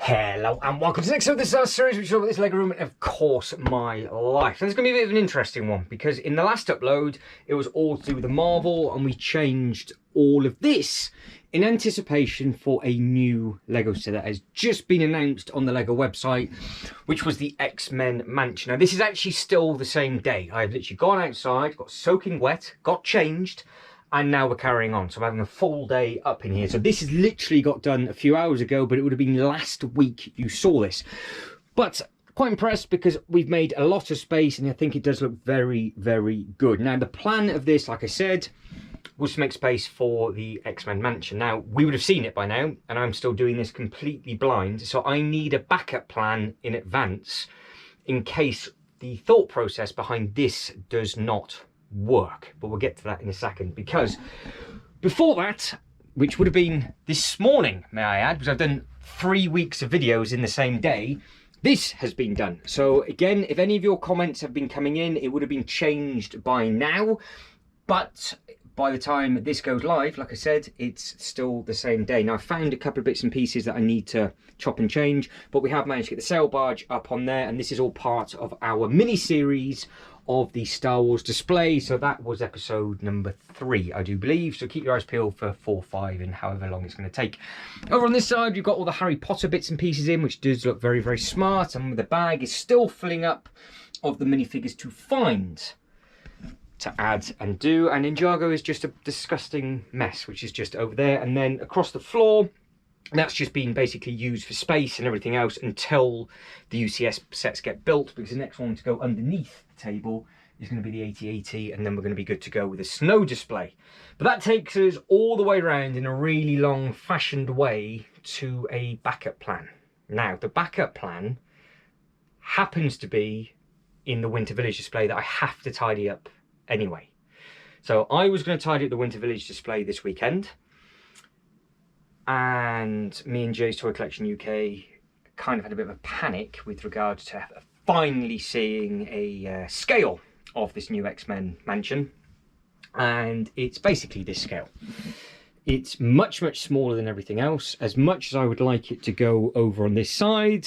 Hello and welcome to the next episode of this series, which is about this LEGO room and of course my life. And it's going to be a bit of an interesting one because in the last upload it was all to do with the Marvel and we changed all of this in anticipation for a new LEGO set that has just been announced on the LEGO website, which was the X-Men Mansion. Now this is actually still the same day. I've literally gone outside, got soaking wet, got changed, and now we're carrying on. So I'm having a full day up in here. So this has literally got done a few hours ago, but it would have been last week you saw this. But quite impressed because we've made a lot of space and I think it does look very, very good. Now the plan of this, like I said, was to make space for the X-Men Mansion. Now we would have seen it by now and I'm still doing this completely blind. So I need a backup plan in advance in case the thought process behind this does not work, but we'll get to that in a second, because before that, which would have been this morning, may I add, because I've done 3 weeks of videos in the same day, this has been done. So again, if any of your comments have been coming in, it would have been changed by now, but by the time this goes live, like I said, it's still the same day. Now I found a couple of bits and pieces that I need to chop and change, but we have managed to get the sail barge up on there, and this is all part of our mini series of the Star Wars display. So that was episode number 3, I do believe. So keep your eyes peeled for 4, 5 and however long it's going to take. Over on this side, you've got all the Harry Potter bits and pieces in, which does look very, very smart. And the bag is still filling up of the minifigures to find, to add and do. And Ninjago is just a disgusting mess, which is just over there. And then across the floor, that's just been basically used for space and everything else until the UCS sets get built, because the next one to go underneath the table is going to be the 8080, and then we're going to be good to go with a snow display. But that takes us all the way around in a really long fashioned way to a backup plan. Now the backup plan happens to be in the Winter Village display that I have to tidy up anyway. So I was going to tidy up the Winter Village display this weekend, and me and Jay's Toy Collection UK kind of had a bit of a panic with regards to finally seeing a scale of this new X-Men Mansion, and it's basically this scale. It's much, much smaller than everything else. As much as I would like it to go over on this side,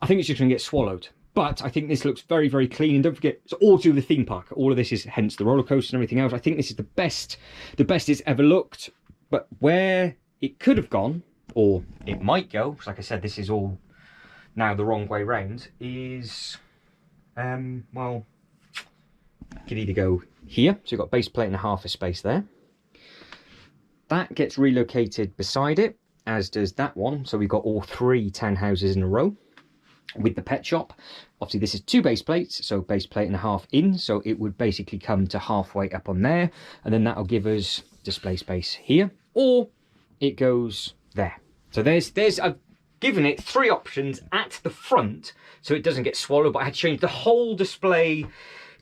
I think it's just going to get swallowed. But I think this looks very, very clean. And don't forget, it's all to do with the theme park. All of this is hence the roller coaster and everything else. I think this is the best it's ever looked. But where it could have gone, or it might go, because like I said, this is all now the wrong way round, is, well, it could either go here, so you've got base plate and a half a space there. That gets relocated beside it, as does that one. So we've got all 3 townhouses in a row with the pet shop. Obviously this is 2 base plates, so base plate and a half in, so it would basically come to halfway up on there, and then that'll give us display space here, or it goes there. So there's I've given it 3 options at the front so it doesn't get swallowed, but I had to change the whole display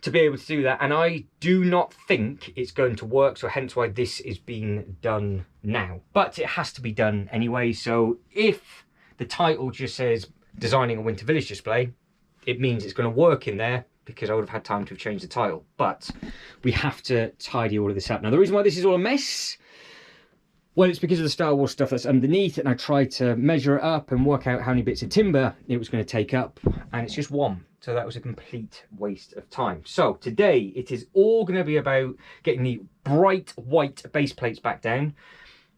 to be able to do that, and I do not think it's going to work, so hence why this is being done now. But it has to be done anyway, so if the title just says designing a Winter Village display, it means it's going to work in there, because I would have had time to have changed the title. But we have to tidy all of this up. Now the reason why this is all a mess, well, it's because of the Star Wars stuff that's underneath, and I tried to measure it up and work out how many bits of timber it was going to take up, and it's just 1. So that was a complete waste of time. So today it is all going to be about getting the bright white base plates back down,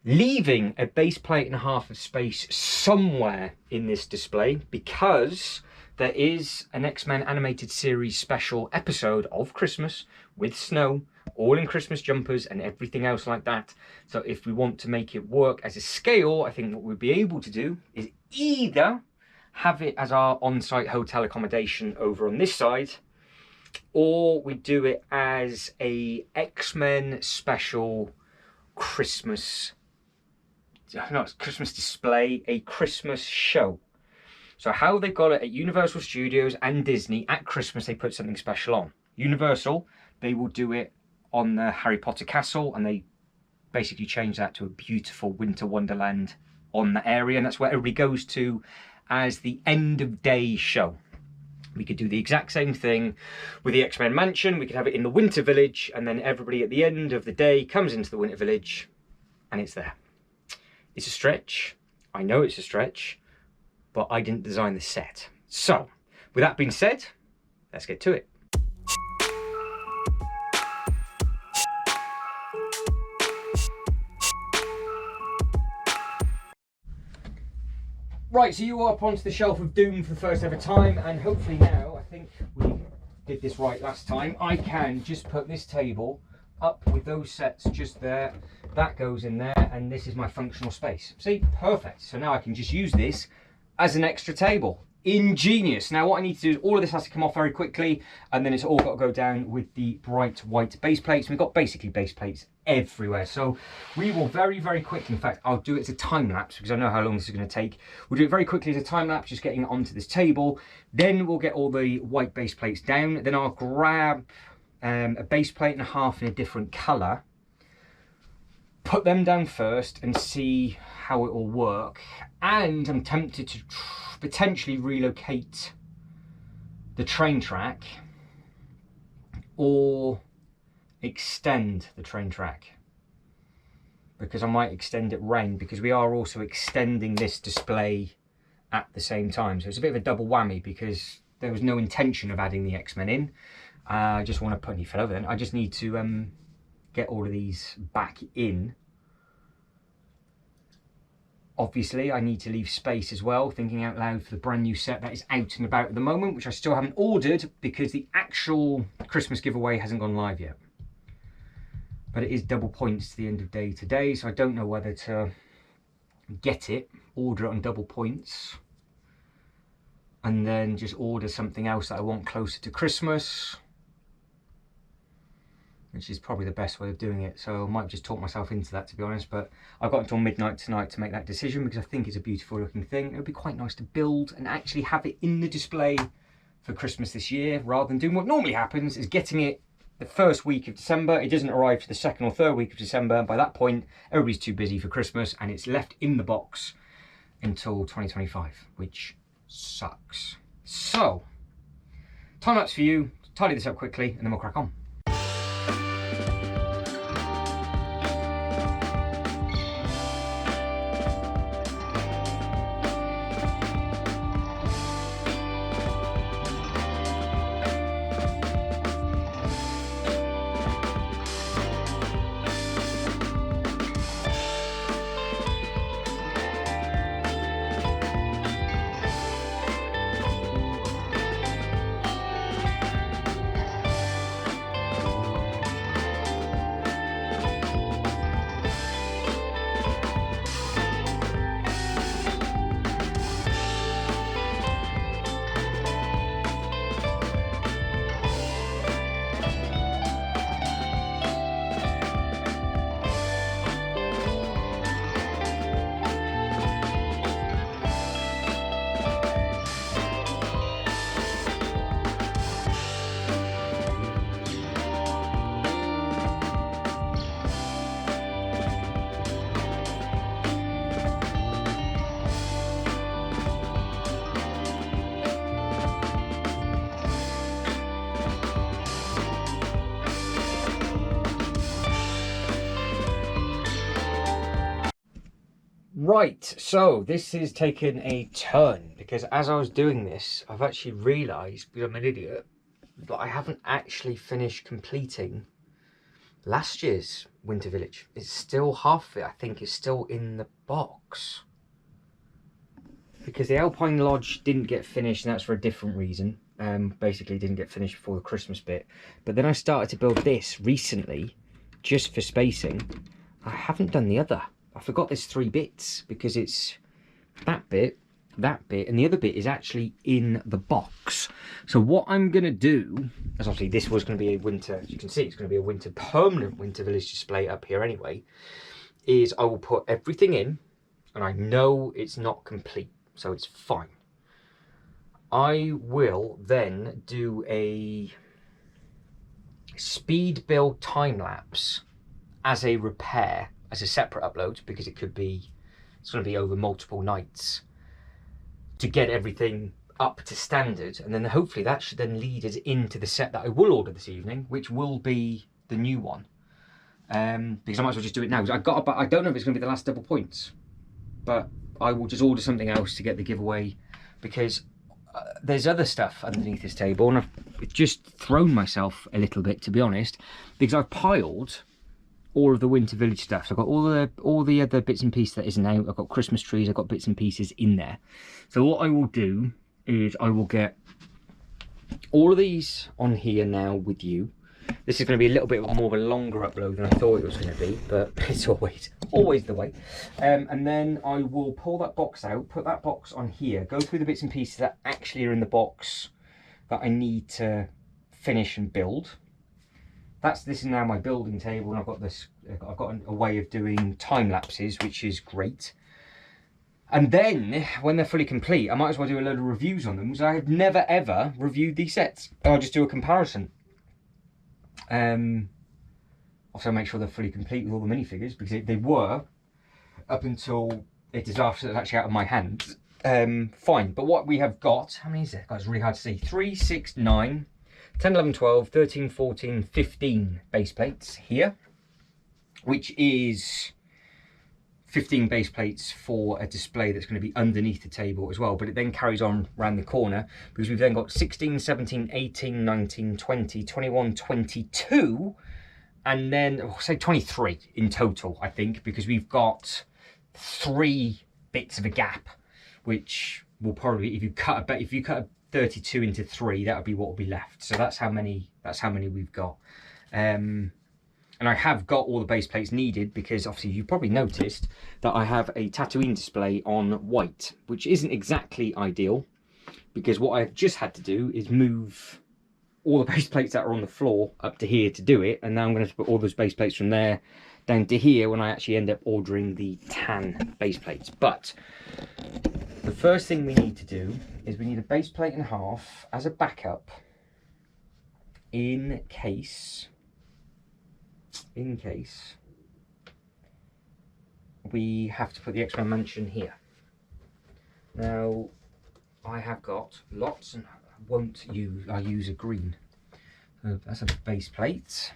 leaving a base plate and a half of space somewhere in this display, because there is an X-Men animated series special episode of Christmas with snow, all in Christmas jumpers and everything else like that. So if we want to make it work as a scale, I think what we'll be able to do is either have it as our on-site hotel accommodation over on this side, or we do it as a X-Men special Christmas, not Christmas display, a Christmas show. So how they've got it at Universal Studios and Disney, at Christmas they put something special on. Universal, they will do it on the Harry Potter castle, and they basically change that to a beautiful winter wonderland on that area, and that's where everybody goes to as the end of day show. We could do the exact same thing with the X-Men Mansion. We could have it in the Winter Village, and then everybody at the end of the day comes into the Winter Village and it's there. It's a stretch. I know it's a stretch, but I didn't design the set. So, with that being said, let's get to it. Right, so you are up onto the shelf of doom for the first ever time, and hopefully now, I think we did this right last time, I can just put this table up with those sets just there. That goes in there, and this is my functional space. See, perfect. So now I can just use this as an extra table. Ingenious. Now what I need to do is all of this has to come off very quickly, and then it's all got to go down with the bright white base plates. We've got basically base plates everywhere, so we will very quickly, in fact I'll do it as a time lapse because I know how long this is going to take. We'll do it very quickly as a time lapse, just getting it onto this table. Then we'll get all the white base plates down. Then I'll grab a base plate and a half in a different colour, put them down first and see how it will work. And I'm tempted to potentially relocate the train track or extend the train track, because I might extend it round, because we are also extending this display at the same time. So it's a bit of a double whammy, because there was no intention of adding the X-Men in. I just want to put, you fell over then, I just need to get all of these back in. Obviously, I need to leave space as well, thinking out loud, for the brand new set that is out and about at the moment, which I still haven't ordered because the actual Christmas giveaway hasn't gone live yet. But it is double points to the end of day today, so I don't know whether to get it, order it on double points, and then just order something else that I want closer to Christmas, which is probably the best way of doing it. So I might just talk myself into that, to be honest, but I've got until midnight tonight to make that decision, because I think it's a beautiful looking thing. It would be quite nice to build and actually have it in the display for Christmas this year, rather than doing what normally happens, is getting it the first week of December. It doesn't arrive to the second or third week of December, and by that point everybody's too busy for Christmas, and it's left in the box until 2025, which sucks. So, time lapse for you, tidy this up quickly, and then we'll crack on. Right, so this has taken a turn, because as I was doing this, I've actually realised, because I'm an idiot, that I haven't actually finished completing last year's Winter Village. It's still half of it, I think, is still in the box. Because the Alpine Lodge didn't get finished, and that's for a different reason. Basically didn't get finished before the Christmas bit. But then I started to build this recently, just for spacing. I haven't done the other. I forgot there's 3 bits, because it's that bit, and the other bit is actually in the box. So what I'm going to do, as obviously this was going to be a winter, as you can see, it's going to be a winter, permanent Winter Village display up here anyway, is I will put everything in, and I know it's not complete, so it's fine. I will then do a speed build time lapse as a repair, as a separate upload, because it's going to be over multiple nights to get everything up to standard, and then hopefully that should then lead us into the set that I will order this evening, which will be the new one. Because I might as well just do it now. I don't know if it's going to be the last double points, but I will just order something else to get the giveaway because there's other stuff underneath this table, and I've just thrown myself a little bit, to be honest, because I've piled all of the Winter Village stuff. So I've got all the other bits and pieces that isn't out. I've got Christmas trees, I've got bits and pieces in there. So what I will do is I will get all of these on here now with you. This is going to be a little bit more of a longer upload than I thought it was going to be, but it's always the way. And then I will pull that box out, put that box on here, go through the bits and pieces that actually are in the box that I need to finish and build. This is now my building table, and I've got this. I've got a way of doing time lapses, which is great. And then, when they're fully complete, I might as well do a load of reviews on them, because I have never ever reviewed these sets. I'll just do a comparison. Also make sure they're fully complete with all the minifigures, because they were up until a disaster that's actually out of my hands. Fine, but what we have got, how many is it? God, it's really hard to see. 3, 6, 9, 10, 11, 12, 13, 14, 15 base plates here, which is 15 base plates for a display that's going to be underneath the table as well. But it then carries on around the corner, because we've then got 16, 17, 18, 19, 20, 21, 22, and then say 23 in total, I think, because we've got 3 bits of a gap, which will probably, if you cut a 32 into 3, that would be what will be left. So that's how many we've got. And I have got all the base plates needed, because obviously you've probably noticed that I have a Tatooine display on white, which isn't exactly ideal, because what I've just had to do is move all the base plates that are on the floor up to here to do it, and now I'm going to put all those base plates from there down to here when I actually end up ordering the tan base plates. But the first thing we need to do is we need a base plate and a half as a backup in case we have to put the X-Men Mansion here. Now, I have got lots, and I use a green. So that's a base plate.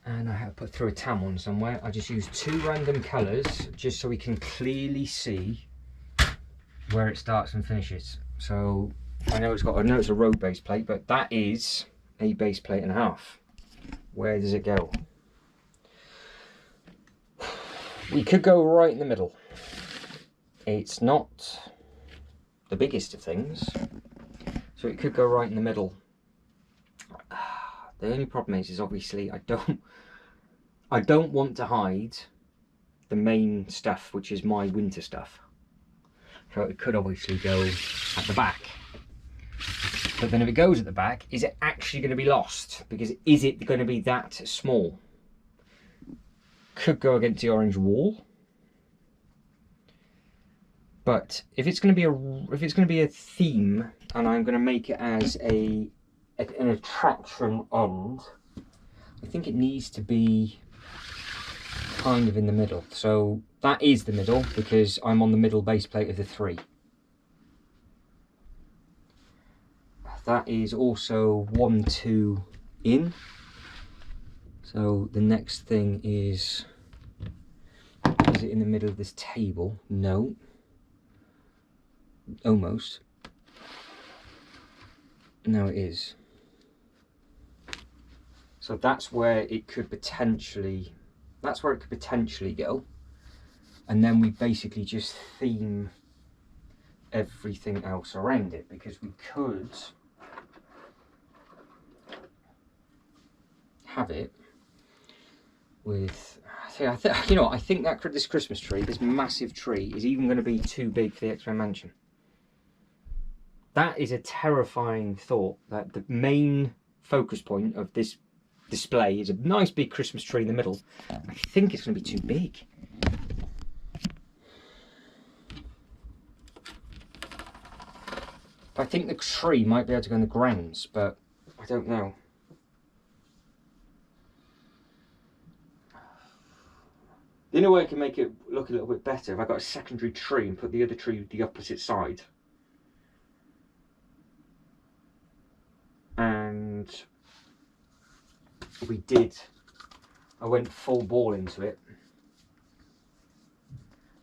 And I have put through a tan one somewhere. I just use 2 random colours, just so we can clearly see where it starts and finishes. So I know it's a road base plate, but that is a base plate and a half. Where does it go? We could go right in the middle. It's not the biggest of things, so it could go right in the middle. The only problem is obviously I don't want to hide the main stuff, which is my winter stuff. So it could obviously go at the back. But then if it goes at the back, is it actually going to be lost? Because is it going to be that small? Could go against the orange wall. But if it's going to be a theme, and I'm going to make it as an attraction end, I think it needs to be kind of in the middle. So that is the middle, because I'm on the middle base plate of the 3. That is also 1, 2 in. So the next thing is it in the middle of this table? No. Almost. No, it is. So that's where it could potentially go. And then we basically just theme everything else around it, because we could have it with, I think that this Christmas tree, this massive tree, is even going to be too big for the X-Men Mansion. That is a terrifying thought, that the main focus point of this display is a nice big Christmas tree in the middle. I think it's going to be too big. I think the tree might be able to go in the grounds, but I don't know. The only way I can make it look a little bit better, if I got a secondary tree and put the other tree the opposite side. And I went full ball into it.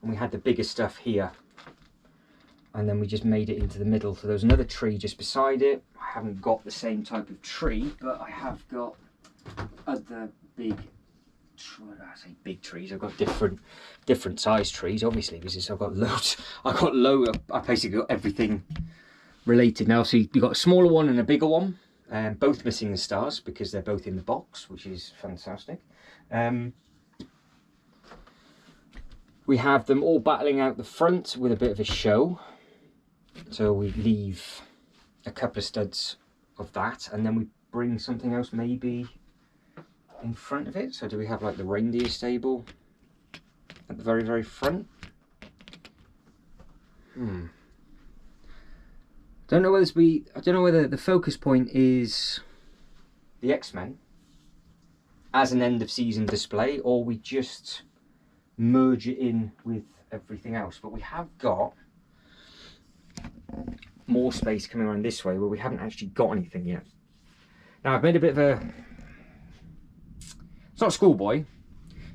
And we had the bigger stuff here. and then we just made it into the middle. So there's another tree just beside it. I haven't got the same type of tree, but I have got other big, I say big trees. I've got different size trees, obviously, because I've got loads. I basically got everything related now. So you've got a smaller one and a bigger one, both missing the stars because they're both in the box, which is fantastic. We have them all battling out the front with a bit of a show. So we leave a couple of studs of that, and then we bring something else maybe in front of it. So do we have like the reindeer stable at the very, very front? Don't know whether I don't know whether the focus point is the X-Men as an end of season display, or we just merge it in with everything else. But we have got more space coming around this way where we haven't actually got anything yet. Now I've made a bit of a, it's not a schoolboy,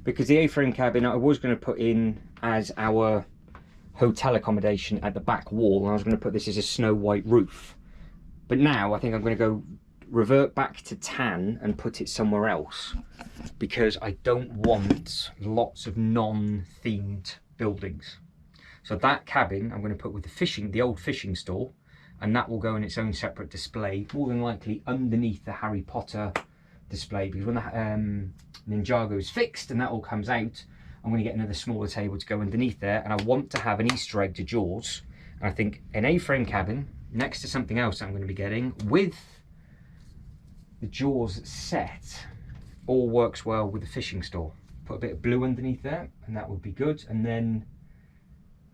because the A-frame cabin I was going to put in as our hotel accommodation at the back wall, and I was going to put this as a snow white roof. But now I think I'm going to go revert back to tan and put it somewhere else, because I don't want lots of non-themed buildings. So that cabin I'm going to put with the old fishing store, and that will go in its own separate display, more than likely underneath the Harry Potter display, because when the Ninjago is fixed and that all comes out, I'm going to get another smaller table to go underneath there, and I want to have an Easter egg to Jaws. And I think an A-frame cabin next to something else I'm going to be getting with the Jaws set all works well with the fishing store. Put a bit of blue underneath there, and that would be good. And then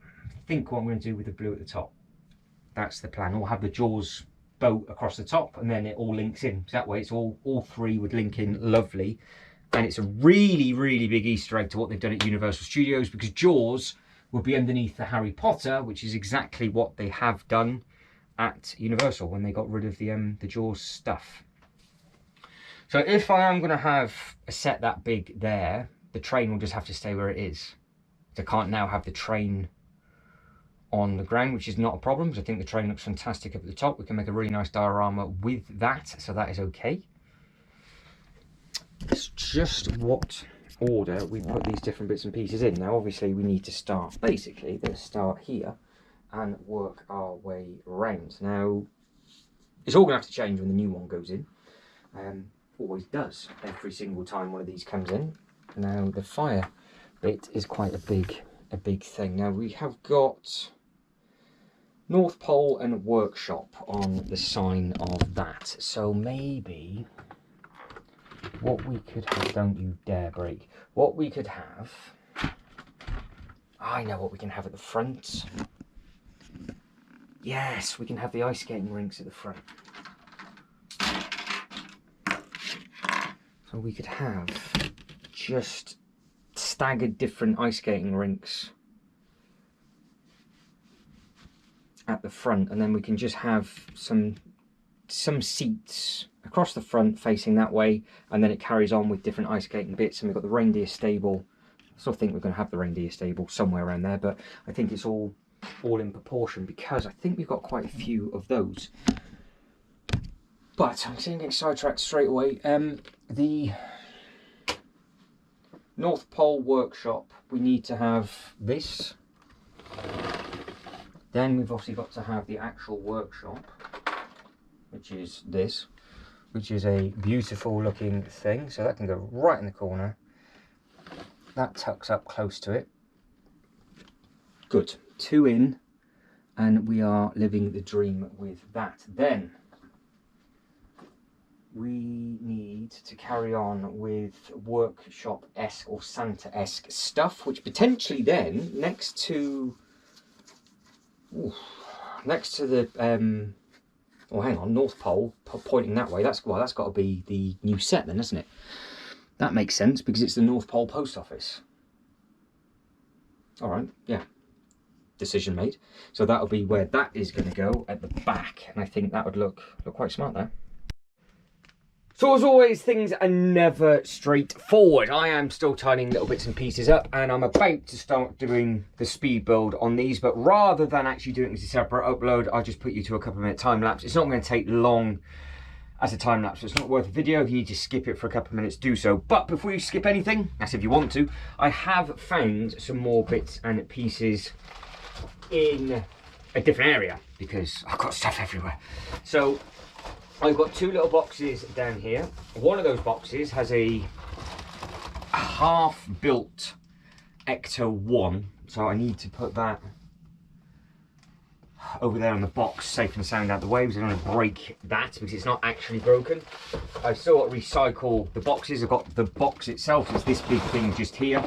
I think what I'm going to do with the blue at the top, that's the plan. We'll have the Jaws boat across the top, and then it all links in. So that way it's all three would link in lovely. And it's a really, really big Easter egg to what they've done at Universal Studios, because Jaws will be underneath the Harry Potter, which is exactly what they have done at Universal when they got rid of the Jaws stuff. So if I am going to have a set that big there, the train will just have to stay where it is. So I can't now have the train on the ground, which is not a problem, because I think the train looks fantastic up at the top. We can make a really nice diorama with that, so that is okay. It's just what order we put these different bits and pieces in. Now obviously we need to start, basically let's start here and work our way around. Now it's all going to have to change when the new one goes in. Always does every single time one of these comes in. Now the fire bit is quite a big thing. Now we have got North Pole and Workshop on the sign of that, so maybe what we could have, don't you dare break, what we could have, I know what we can have at the front. Yes, we can have the ice skating rinks at the front. So we could have just staggered different ice skating rinks at the front, and then we can just have some seats across the front facing that way, and then it carries on with different ice skating bits. And we've got the reindeer stable. I still think we're going to have the reindeer stable somewhere around there, but I think it's all in proportion, because I think we've got quite a few of those. But I'm getting sidetracked straight away. The North Pole Workshop, we need to have this. Then we've obviously got to have the actual workshop, which is this, which is a beautiful looking thing. So that can go right in the corner. That tucks up close to it. Good. 2 in, and we are living the dream with that. Then we need to carry on with workshop-esque or Santa-esque stuff, which potentially then, next to the oh hang on, North Pole pointing that way, that's got to be the new set then, isn't it? That makes sense, because it's the North Pole post office. All right, yeah, decision made. So that'll be where that is going to go, at the back, and I think that would look quite smart there. So as always, things are never straightforward. I am still tidying little bits and pieces up, and I'm about to start doing the speed build on these, but rather than actually doing it as a separate upload, I'll just put you to a couple of minute time lapse. It's not going to take long as a time lapse, so it's not worth a video. If you need to skip it for a couple of minutes, do so. But before you skip anything, that's if you want to, I have found some more bits and pieces in a different area because I've got stuff everywhere. So I've got two little boxes down here. One of those boxes has a half-built Ecto 1, so I need to put that over there on the box, safe and sound out the way, because I don't want to break that because it's not actually broken. I've still got to recycle the boxes. I've got the box itself, it's this big thing just here.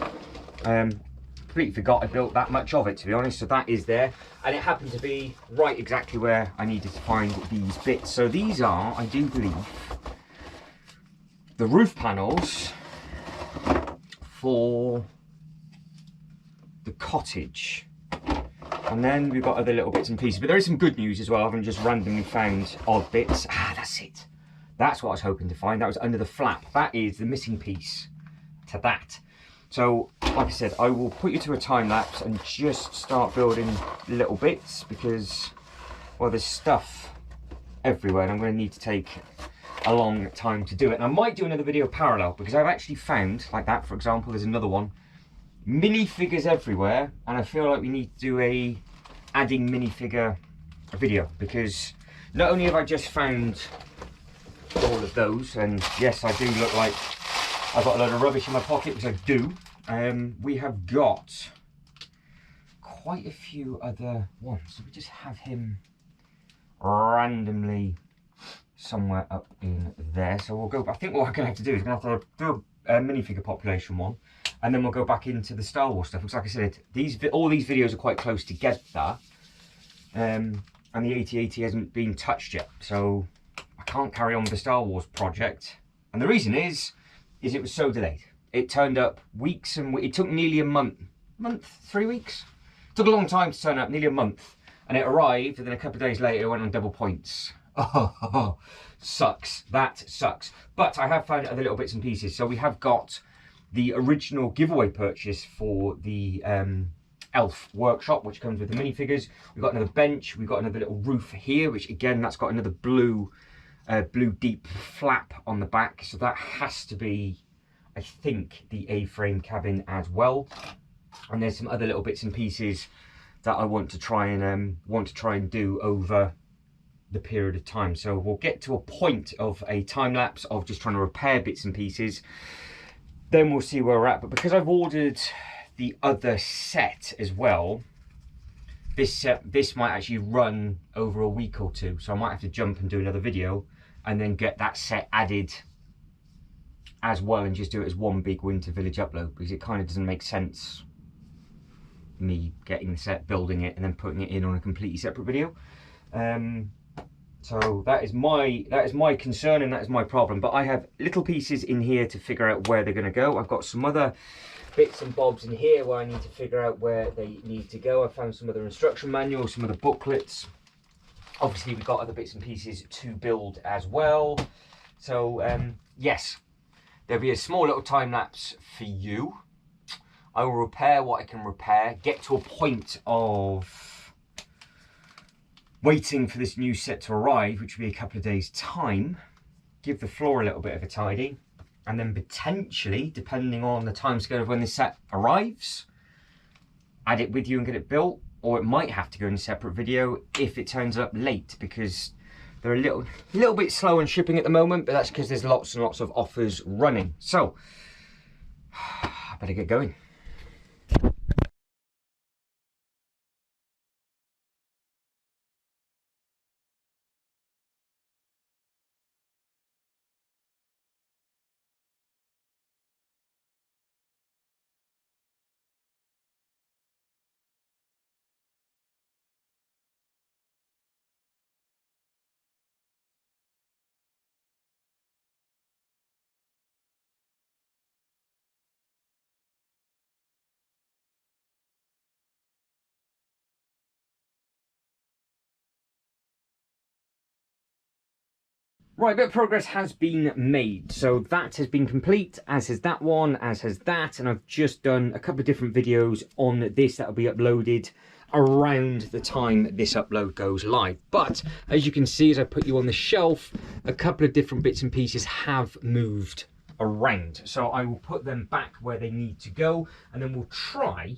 Completely forgot I built that much of it, to be honest, so that is there, and it happened to be right exactly where I needed to find these bits. So these are, I do believe, the roof panels for the cottage, and then we've got other little bits and pieces, but there is some good news as well. I haven't just randomly found odd bits. That's it, that's what I was hoping to find. That was under the flap. That is the missing piece to that. So, like I said, I will put you to a time lapse and just start building little bits because, well, there's stuff everywhere and I'm going to need to take a long time to do it. And I might do another video parallel because I've actually found, like that for example, there's another one, minifigures everywhere, and I feel like we need to do a adding minifigure video because not only have I just found all of those, and yes, I do look like I've got a load of rubbish in my pocket, which I do. We have got quite a few other ones. So we just have him randomly somewhere up in there. So we'll go, I think what we're going to have to do is we're going to have to do a minifigure population one, and then we'll go back into the Star Wars stuff. Because like I said, all these videos are quite close together. And the 8080 hasn't been touched yet. So I can't carry on with the Star Wars project. And the reason is it was so delayed. It turned up weeks and it took nearly a month, 3 weeks? It took a long time to turn up, nearly a month. And it arrived, and then a couple of days later it went on double points. Oh, sucks, that sucks. But I have found other little bits and pieces. So we have got the original giveaway purchase for the Elf workshop, which comes with the minifigures. We've got another bench, we've got another little roof here, which again, that's got another blue deep flap on the back, so that has to be, I think, the A-frame cabin as well. And there's some other little bits and pieces that I want to try and do over the period of time. So we'll get to a point of a time lapse of just trying to repair bits and pieces, then we'll see where we're at. But because I've ordered the other set as well, this might actually run over a week or two, so I might have to jump and do another video and then get that set added as well and just do it as one big Winter Village upload, because it kind of doesn't make sense me getting the set, building it, and then putting it in on a completely separate video. So that is my concern, and that is my problem. But I have little pieces in here to figure out where they're going to go. I've got some other bits and bobs in here where I need to figure out where they need to go. I found some other instruction manuals, some other booklets. Obviously we've got other bits and pieces to build as well. So yes, there'll be a small little time lapse for you. I will repair what I can repair, get to a point of waiting for this new set to arrive, which will be a couple of days time, give the floor a little bit of a tidy, and then potentially, depending on the timescale of when this set arrives, add it with you and get it built. Or it might have to go in a separate video if it turns up late, because they're a little bit slow on shipping at the moment, but that's because there's lots and lots of offers running. So I better get going. Right, a bit of progress has been made. So that has been complete, as has that one, as has that. And I've just done a couple of different videos on this that will be uploaded around the time this upload goes live. But as you can see, as I put you on the shelf, a couple of different bits and pieces have moved around. So I will put them back where they need to go, and then we'll try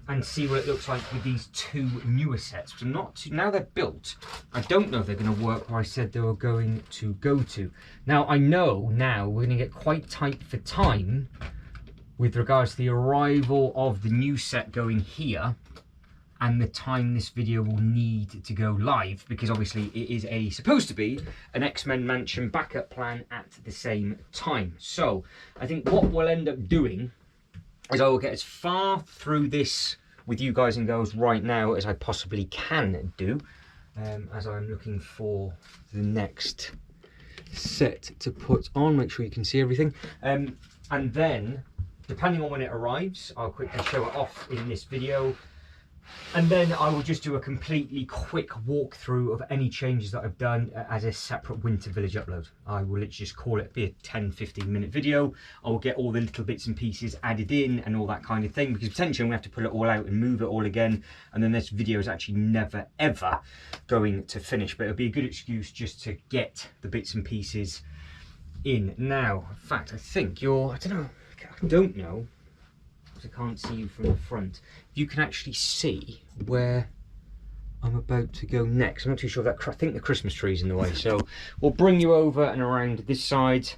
and see what it looks like with these two newer sets. So now they're built, I don't know if they're going to work where I said they were going to go to. Now I know now we're going to get quite tight for time with regards to the arrival of the new set going here and the time this video will need to go live, because obviously it is supposed to be an X-Men Mansion backup plan at the same time. So I think what we'll end up doing is I will get as far through this with you guys and girls right now as I possibly can do, as I'm looking for the next set to put on. Make sure you can see everything, and then depending on when it arrives, I'll quickly show it off in this video. And then I will just do a completely quick walkthrough of any changes that I've done as a separate Winter Village upload. I will literally just call it, be a 10-15 minute video. I will get all the little bits and pieces added in and all that kind of thing, because potentially I'm going to have to pull it all out and move it all again. And then this video is actually never ever going to finish, but it'll be a good excuse just to get the bits and pieces in. Now, in fact, I think I don't know. I can't see you from the front. You can actually see where I'm about to go next. I'm not too sure that, I think the Christmas tree's in the way. So we'll bring you over and around this side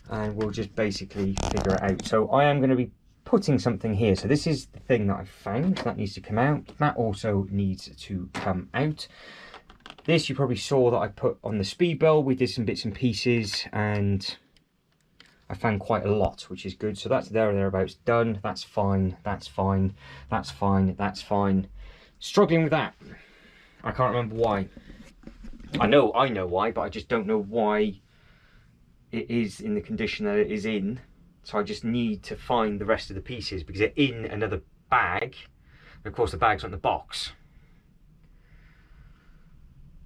and we'll just basically figure it out. So I am going to be putting something here. So this is the thing that I found. That needs to come out. That also needs to come out. This you probably saw that I put on the speedbell. We did some bits and pieces and I found quite a lot, which is good. So that's there or thereabouts done. That's fine, that's fine, that's fine, that's fine. Struggling with that. I can't remember why. I know why, but I just don't know why it is in the condition that it is in. So I just need to find the rest of the pieces because they're in another bag. And of course the bag's not in the box,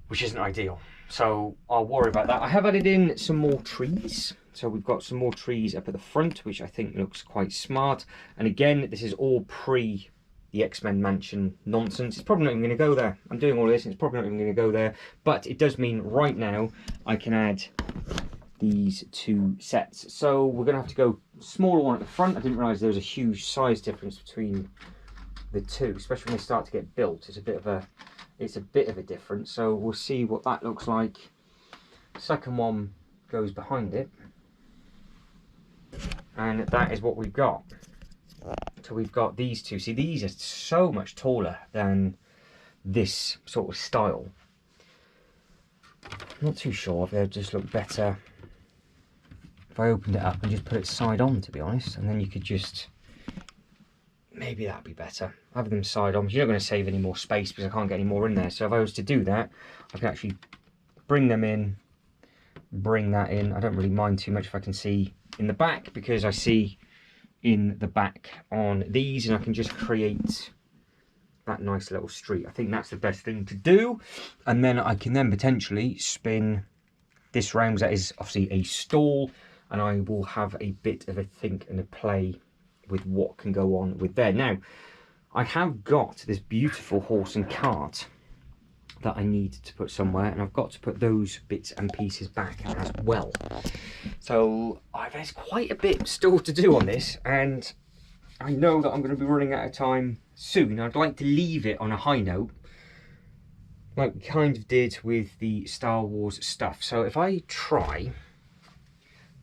which isn't ideal. So I'll worry about that. I have added in some more trees. So we've got some more trees up at the front, which I think looks quite smart. And again, this is all pre the X-Men Mansion nonsense. It's probably not even going to go there. I'm doing all this and it's probably not even going to go there. But it does mean right now I can add these two sets. So we're going to have to go smaller one at the front. I didn't realise there was a huge size difference between the two, especially when they start to get built. It's a bit of a difference. So we'll see what that looks like. Second one goes behind it. And that is what we've got. So we've got these two. See, these are so much taller than this sort of style. I'm not too sure if they'll just look better if I opened it up and just put it side on, to be honest. And then you could just, maybe that'd be better. Have them side on. You're not going to save any more space because I can't get any more in there. So if I was to do that, I can actually bring them in, bring that in. I don't really mind too much if I can see in the back, because I see in the back on these and I can just create that nice little street. I think that's the best thing to do. And then I can then potentially spin this round, that is obviously a stall, and I will have a bit of a think and a play with what can go on with there. Now, I have got this beautiful horse and cart that I need to put somewhere, and I've got to put those bits and pieces back as well. So there's quite a bit still to do on this, and I know that I'm going to be running out of time soon. I'd like to leave it on a high note, like we kind of did with the Star Wars stuff. So if I try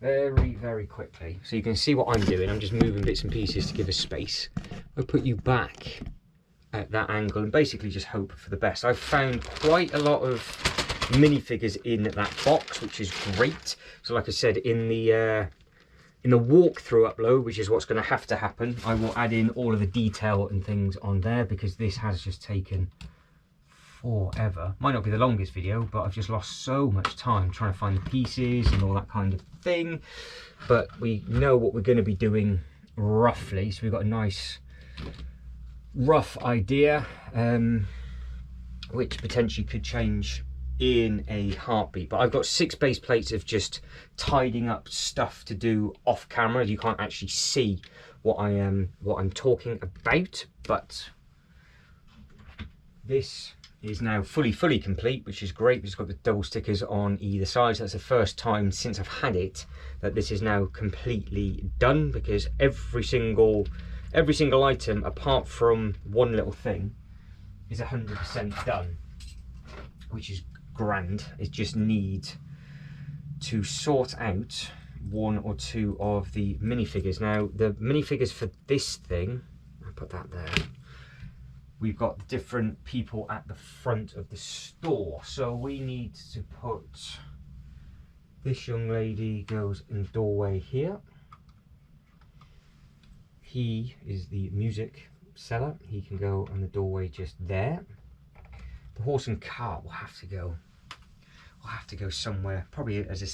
very, very quickly, so you can see what I'm doing, I'm just moving bits and pieces to give us space. I'll put you back at that angle and basically just hope for the best. I've found quite a lot of minifigures in that box, which is great. So like I said, in the walkthrough upload, which is what's going to have to happen, I will add in all of the detail and things on there, because this has just taken forever. Might not be the longest video, but I've just lost so much time trying to find the pieces and all that kind of thing. But we know what we're going to be doing roughly, so we've got a nice rough idea, which potentially could change in a heartbeat. But I've got 6 base plates of just tidying up stuff to do off camera. You can't actually see what I'm talking about, but this is now fully complete, which is great. It's got the double stickers on either side. So that's the first time since I've had it that this is now completely done, because every single item apart from one little thing is 100% done, which is grand. It just needs to sort out 1 or 2 of the minifigures. Now the minifigures for this thing, I'll put that there. We've got the different people at the front of the store. So we need to put, this young lady goes in the doorway here. He is the music seller. He can go in the doorway just there. The horse and cart will have to go somewhere, probably as a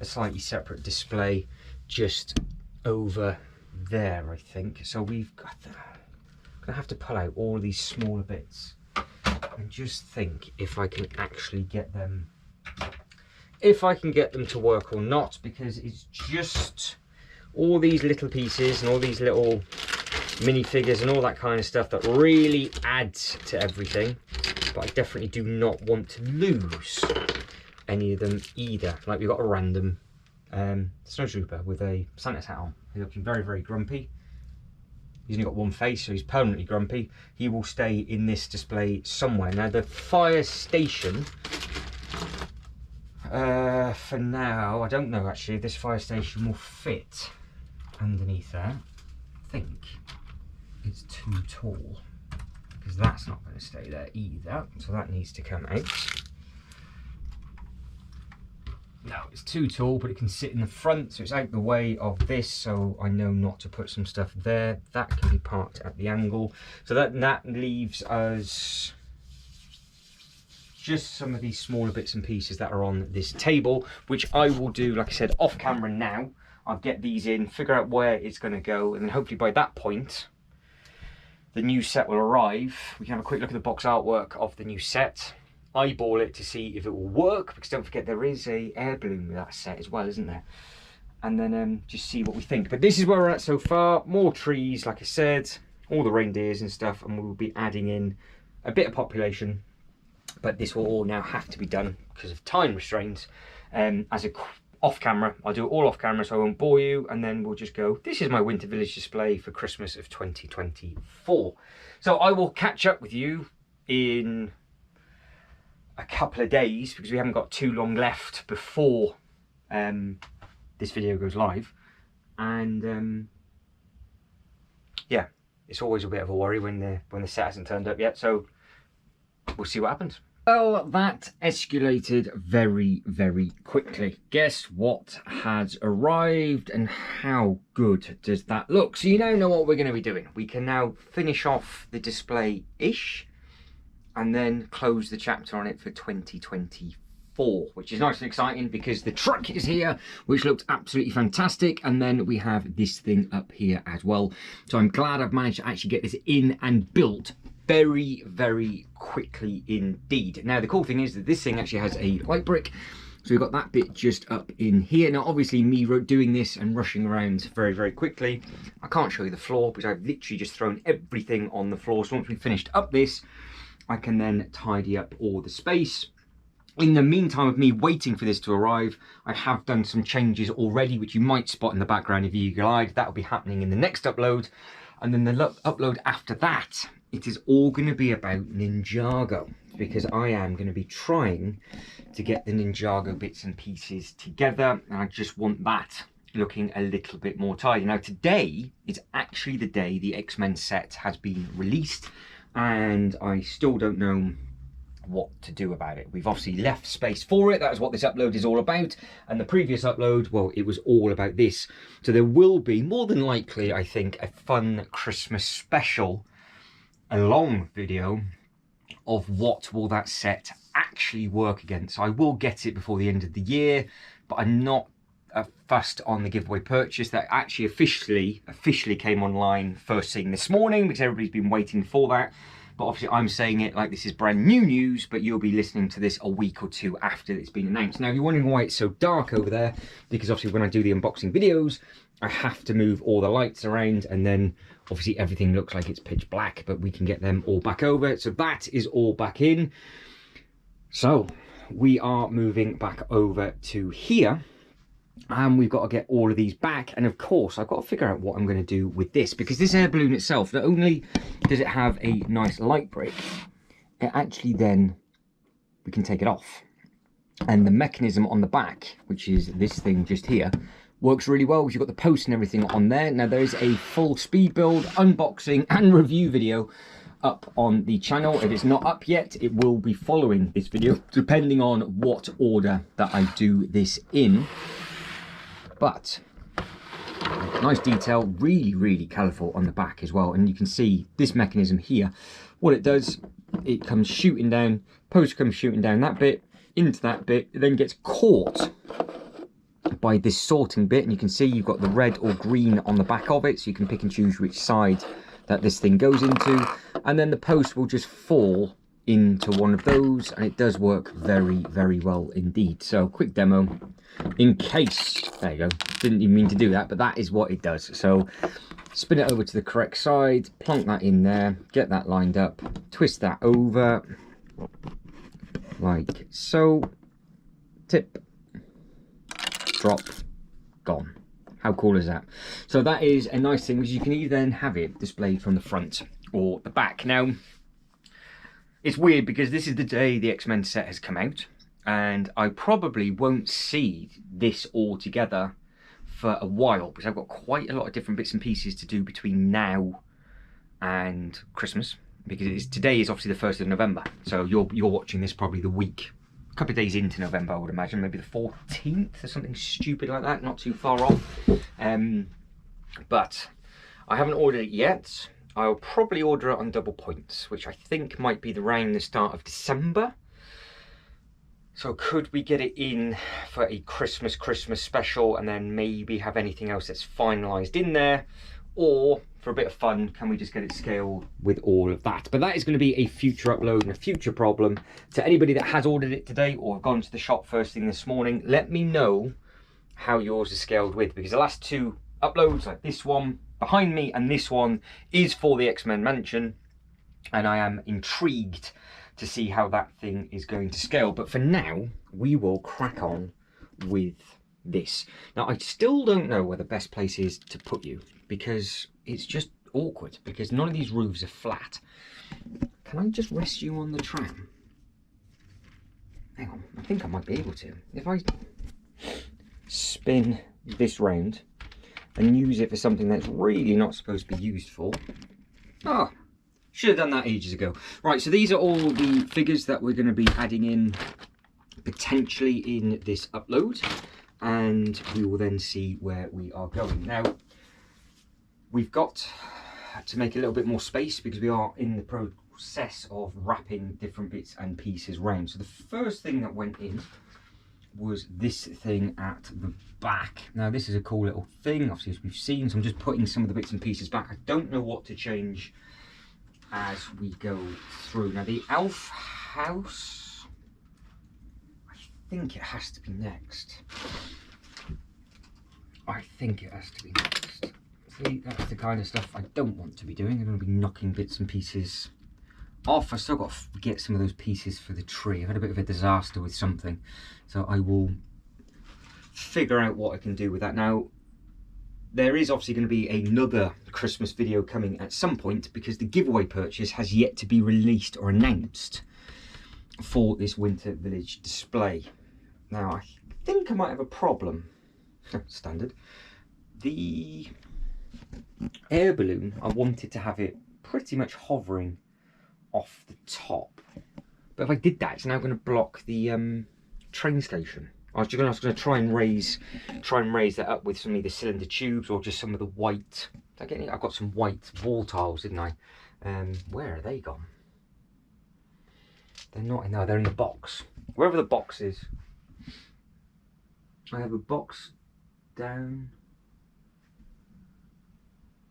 slightly separate display just over there, I think. So we've got that. I have to pull out all these smaller bits and just think if I can actually get them, to work or not, because it's just all these little pieces and all these little minifigures and all that kind of stuff that really adds to everything. But I definitely do not want to lose any of them either. Like, we've got a random snowtrooper with a Santa's hat on. He's looking very grumpy. He's only got one face, so he's permanently grumpy. He will stay in this display somewhere. Now the fire station, for now, I don't know actually if this fire station will fit underneath there. I think it's too tall, because that's not going to stay there either, so that needs to come out. No, it's too tall, but it can sit in the front, so it's out the way of this, so I know not to put some stuff there. That can be parked at the angle. So that leaves us just some of these smaller bits and pieces that are on this table, which I will do, like I said, off camera now. I'll get these in, figure out where it's going to go, and then hopefully by that point, the new set will arrive. We can have a quick look at the box artwork of the new set, eyeball it to see if it will work, because don't forget there is a air balloon with that set as well, isn't there? And then just see what we think. But this is where we're at so far. More trees, like I said, all the reindeers and stuff, and we'll be adding in a bit of population, but this will all now have to be done because of time restraints. As a off camera, I'll do it all off camera so I won't bore you, and then we'll just go, this is my Winter Village display for Christmas of 2024. So I will catch up with you in a couple of days, because we haven't got too long left before this video goes live. And yeah, it's always a bit of a worry when the set hasn't turned up yet, so we'll see what happens. Well, that escalated very quickly. Guess what has arrived, and how good does that look? So you now know what we're going to be doing. We can now finish off the display-ish and then close the chapter on it for 2024, which is nice and exciting because the truck is here, which looks absolutely fantastic, and then we have this thing up here as well. So I'm glad I've managed to actually get this in and built very quickly indeed. Now the cool thing is that this thing actually has a light brick, so we've got that bit just up in here. Now obviously me doing this and rushing around very quickly, I can't show you the floor because I've literally just thrown everything on the floor. So once we've finished up this, I can then tidy up all the space. In the meantime of me waiting for this to arrive, I have done some changes already, which you might spot in the background if you glide. That will be happening in the next upload. And then the upload after that, it is all going to be about Ninjago, because I am going to be trying to get the Ninjago bits and pieces together. And I just want that looking a little bit more tidy. Now today is actually the day the X-Men set has been released, and I still don't know what to do about it. We've obviously left space for it. That is what this upload is all about. And the previous upload, well, it was all about this. So there will be, more than likely, I think, a fun Christmas special, a long video of what will that set actually work against. So I will get it before the end of the year, but I'm not fussed on the giveaway purchase. That actually officially came online first thing this morning, because everybody's been waiting for that. but obviously I'm saying it like this is brand new news, but you'll be listening to this a week or two after it's been announced. Now, if you're wondering why it's so dark over there, because obviously when I do the unboxing videos, I have to move all the lights around, and then obviously everything looks like it's pitch black, but we can get them all back over. So that is all back in. So we are moving back over to here, and we've got to get all of these back. And of course, I've got to figure out what I'm going to do with this, because this air balloon itself, not only does it have a nice light break, it actually then, we can take it off. And the mechanism on the back, which is this thing just here, works really well. You've got the post and everything on there. Now there is a full speed build, unboxing and review video up on the channel. If it's not up yet, it will be following this video, depending on what order that I do this in. But nice detail, really colourful on the back as well. And you can see this mechanism here, what it does, it comes shooting down, post comes shooting down that bit into that bit, it then gets caught by this sorting bit, and you can see you've got the red or green on the back of it, so you can pick and choose which side that this thing goes into, and then the post will just fall into one of those, and it does work very well indeed. So quick demo in case, there you go, didn't even mean to do that, but that is what it does. So spin it over to the correct side, plonk that in there, get that lined up, twist that over like so, tip, drop, gone. How cool is that? So that is a nice thing, because you can either then have it displayed from the front or the back. Now, it's weird because this is the day the X-Men set has come out, and I probably won't see this all together for a while, because I've got quite a lot of different bits and pieces to do between now and Christmas, because today is obviously the 1st of November, so you're watching this probably the week, a couple of days into November, I would imagine, maybe the 14th or something stupid like that, not too far off. But I haven't ordered it yet. I'll probably order it on double points, which I think might be around the start of December. So could we get it in for a Christmas special, and then maybe have anything else that's finalised in there? Or for a bit of fun, can we just get it scaled with all of that? But that is going to be a future upload and a future problem. To anybody that has ordered it today or gone to the shop first thing this morning, let me know how yours is scaled with, because the last two uploads, like this one behind me and this one, is for the X-Men Mansion, and I am intrigued to see how that thing is going to scale. But for now, we will crack on with this. Now, I still don't know where the best place is to put you, because it's just awkward, because none of these roofs are flat. Can I just rest you on the tram? Hang on, I think I might be able to. If I spin this round and use it for something that's really not supposed to be used for. Oh, should have done that ages ago. Right, so these are all the figures that we're going to be adding in potentially in this upload, and we will then see where we are going. Now, we've got to make a little bit more space, because we are in the process of wrapping different bits and pieces round. So the first thing that went in was this thing at the back. Now this is a cool little thing, obviously, as we've seen, so I'm just putting some of the bits and pieces back. I don't know what to change as we go through. Now the elf house, I think it has to be next. I think it has to be next. See, that's the kind of stuff I don't want to be doing. I'm going to be knocking bits and pieces off. I still got to get some of those pieces for the tree. I've had a bit of a disaster with something, so I will figure out what I can do with that. Now, there is obviously going to be another Christmas video coming at some point, because the giveaway purchase has yet to be released or announced for this Winter Village display. Now, I think I might have a problem. Standard. The air balloon, I wanted to have it pretty much hovering off the top, but if I did that, it's now going to block the train station. I was going to try and raise that up with some of the cylinder tubes, or just some of the white. I've got some white wall tiles, didn't I? Where are they gone? They're not in there. They're in the box. Wherever the box is. I have a box down.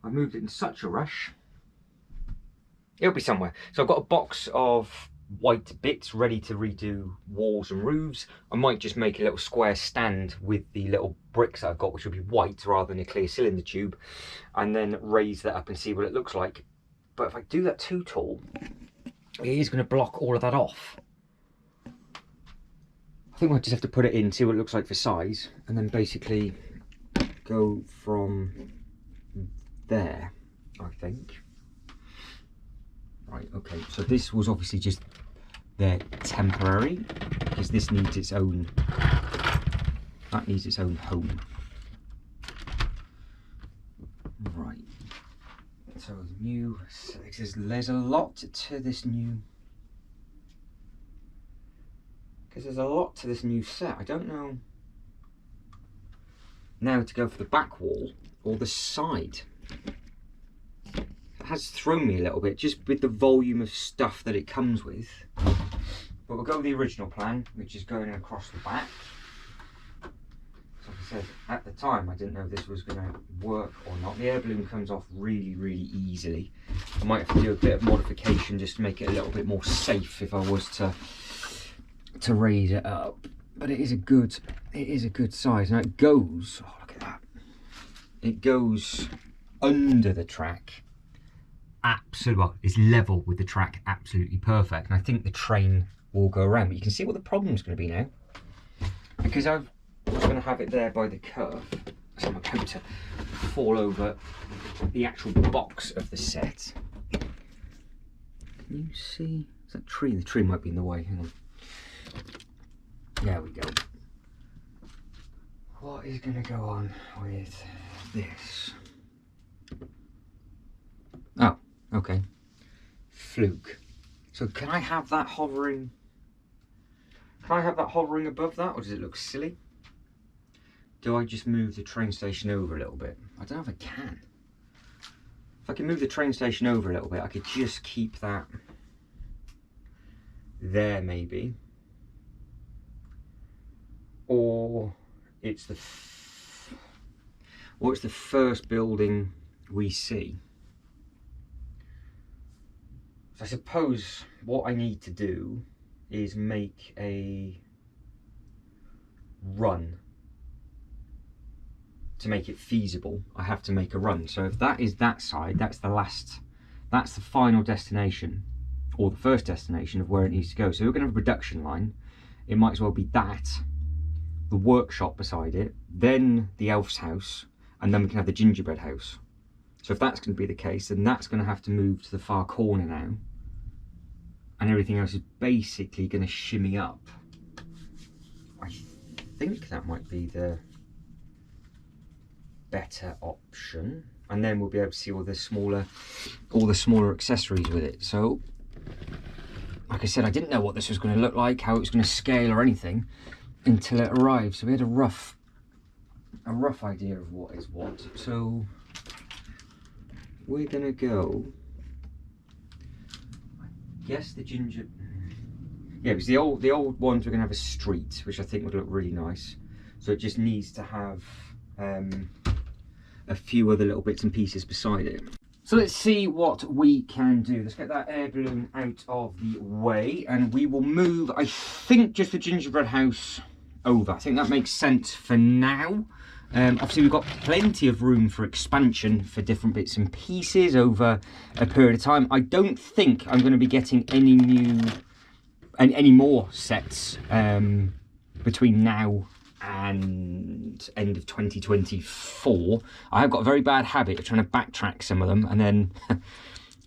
I moved it in such a rush. It'll be somewhere. So I've got a box of white bits ready to redo walls and roofs. I might just make a little square stand with the little bricks that I've got, which will be white rather than a clear cylinder tube, and then raise that up and see what it looks like. But if I do that too tall, it is going to block all of that off. I think we'll just have to put it in, see what it looks like for size, and then basically go from there, I think. Right, okay, so this was obviously just there temporary, because this needs its own, that needs its own home. Right, so new, there's a lot to this new, because there's a lot to this new set. I don't know now to go for the back wall or the side. It has thrown me a little bit just with the volume of stuff that it comes with. But we'll go with the original plan, which is going across the back. So like I said, at the time I didn't know if this was going to work or not. The air balloon comes off really, really easily. I might have to do a bit of modification just to make it a little bit more safe if I was to raise it up. But it is a good size. Now it goes, oh look at that, it goes under the track, absolutely, well, it's level with the track, absolutely perfect. And I think the train will go around, but you can see what the problem's going to be now, because I was going to have it there by the curve, so I'm going to fall over the actual box of the set. Can you see, is that tree? The tree might be in the way, hang on. There we go. What is going to go on with this? Oh, okay. Fluke. So can I have that hovering? Can I have that hovering above that, or does it look silly? Do I just move the train station over a little bit? I don't know if I can. If I can move the train station over a little bit, I could just keep that there maybe. Or it's the first building we see. So I suppose what I need to do is make a run. To make it feasible, I have to make a run. So if that is that side, that's the final destination, or the first destination of where it needs to go. So we're going to have a production line. It might as well be that, the workshop beside it, then the elf's house, and then we can have the gingerbread house. So if that's going to be the case, then that's going to have to move to the far corner now, and everything else is basically going to shimmy up. I think that might be the better option, and then we'll be able to see all the smaller accessories with it. So like I said, I didn't know what this was going to look like, how it was going to scale or anything until it arrived. So we had a rough idea of what is what. So we're gonna go, I guess the ginger, yeah, because the old ones we're gonna have a street, which I think would look really nice. So it just needs to have a few other little bits and pieces beside it. So let's see what we can do. Let's get that air balloon out of the way, and we will move, I think, just the gingerbread house over. I think that makes sense for now. Obviously we've got plenty of room for expansion for different bits and pieces over a period of time. I don't think I'm going to be getting any more sets between now and end of 2024. I have got a very bad habit of trying to backtrack some of them and then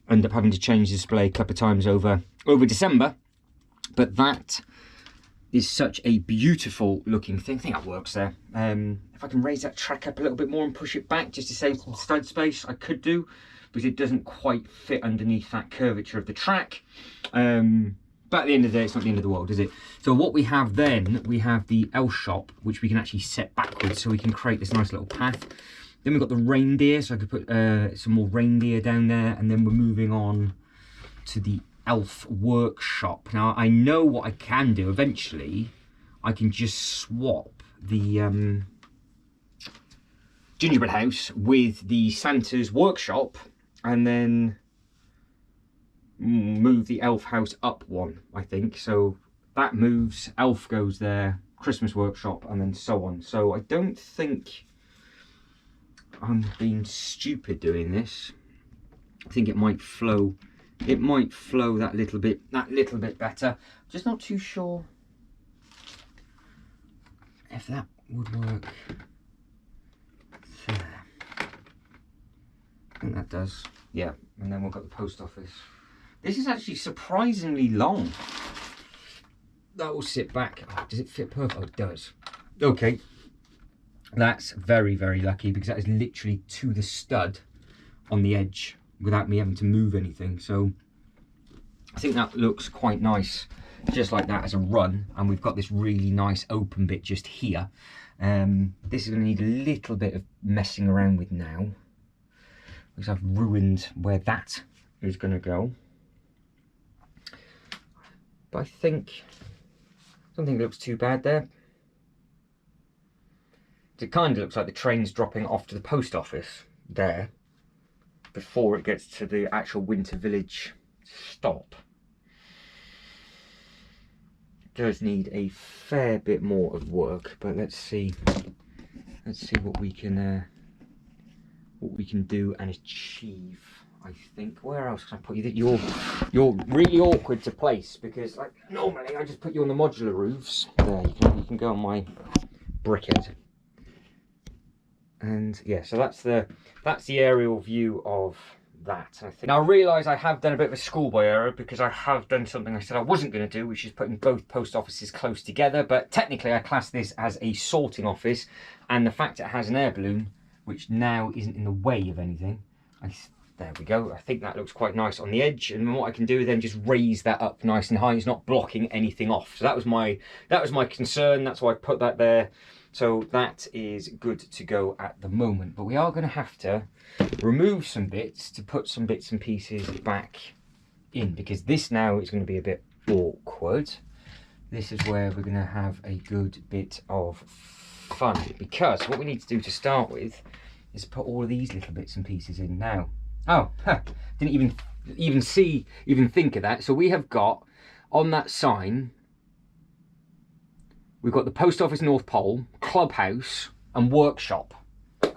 end up having to change the display a couple of times over December. But that is such a beautiful looking thing. I think that works there. If I can raise that track up a little bit more and push it back just to save some stud space, I could do, because it doesn't quite fit underneath that curvature of the track. But at the end of the day, it's not the end of the world, is it? So what we have then, we have the elf shop, which we can actually set backwards, so we can create this nice little path. Then we've got the reindeer, so I could put some more reindeer down there, and then we're moving on to the elf workshop. Now, I know what I can do eventually. I can just swap the gingerbread house with the Santa's workshop, and then move the elf house up one, I think. So that moves, elf goes there, Christmas workshop, and then so on. So I don't think I'm being stupid doing this. I think it might flow. It might flow that little bit better. Just not too sure if that would work there. I think that does. Yeah, and then we've got the post office. This is actually surprisingly long. That will sit back. Oh, does it fit perfect? Oh, it does. Okay. That's very, very lucky, because that is literally to the stud on the edge without me having to move anything. So I think that looks quite nice, just like that as a run. And we've got this really nice open bit just here. This is going to need a little bit of messing around with now, because I've ruined where that is going to go. But I don't think it looks too bad there. It kind of looks like the train's dropping off to the post office there before it gets to the actual Winter Village stop. It does need a fair bit more of work, but let's see what we can do and achieve. I think. Where else can I put you? You're really awkward to place, because like normally I just put you on the modular roofs. There, you can go on my brickhead. And yeah, so that's the aerial view of that. I think now I realise I have done a bit of a schoolboy error, because I have done something I said I wasn't going to do, which is putting both post offices close together. But technically I class this as a sorting office, and the fact it has an air balloon, which now isn't in the way of anything, there we go. I think that looks quite nice on the edge, and what I can do then just raise that up nice and high. It's not blocking anything off. So that was my concern. That's why I put that there. So that is good to go at the moment. But we are going to have to remove some bits to put some bits and pieces back in, because this now is going to be a bit awkward. This is where we're going to have a good bit of fun, because what we need to do to start with is put all of these little bits and pieces in now. Oh, didn't even think of that. So we have got on that sign, we've got the Post Office North Pole, Clubhouse and Workshop.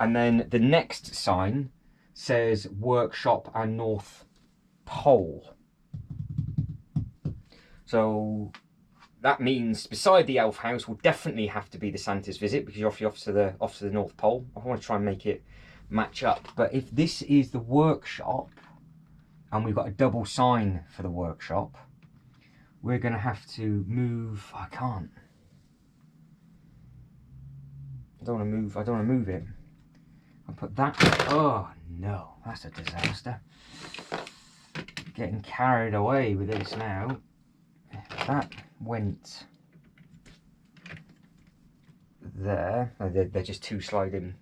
And then the next sign says Workshop and North Pole. So that means beside the elf house will definitely have to be the Santa's visit, because you're off to the North Pole. I want to try and make it match up. But if this is the workshop and we've got a double sign for the workshop, we're going to have to move. I don't want to move it. I'll put that. Oh no, that's a disaster. Getting carried away with this now. That went there. They're just two sliding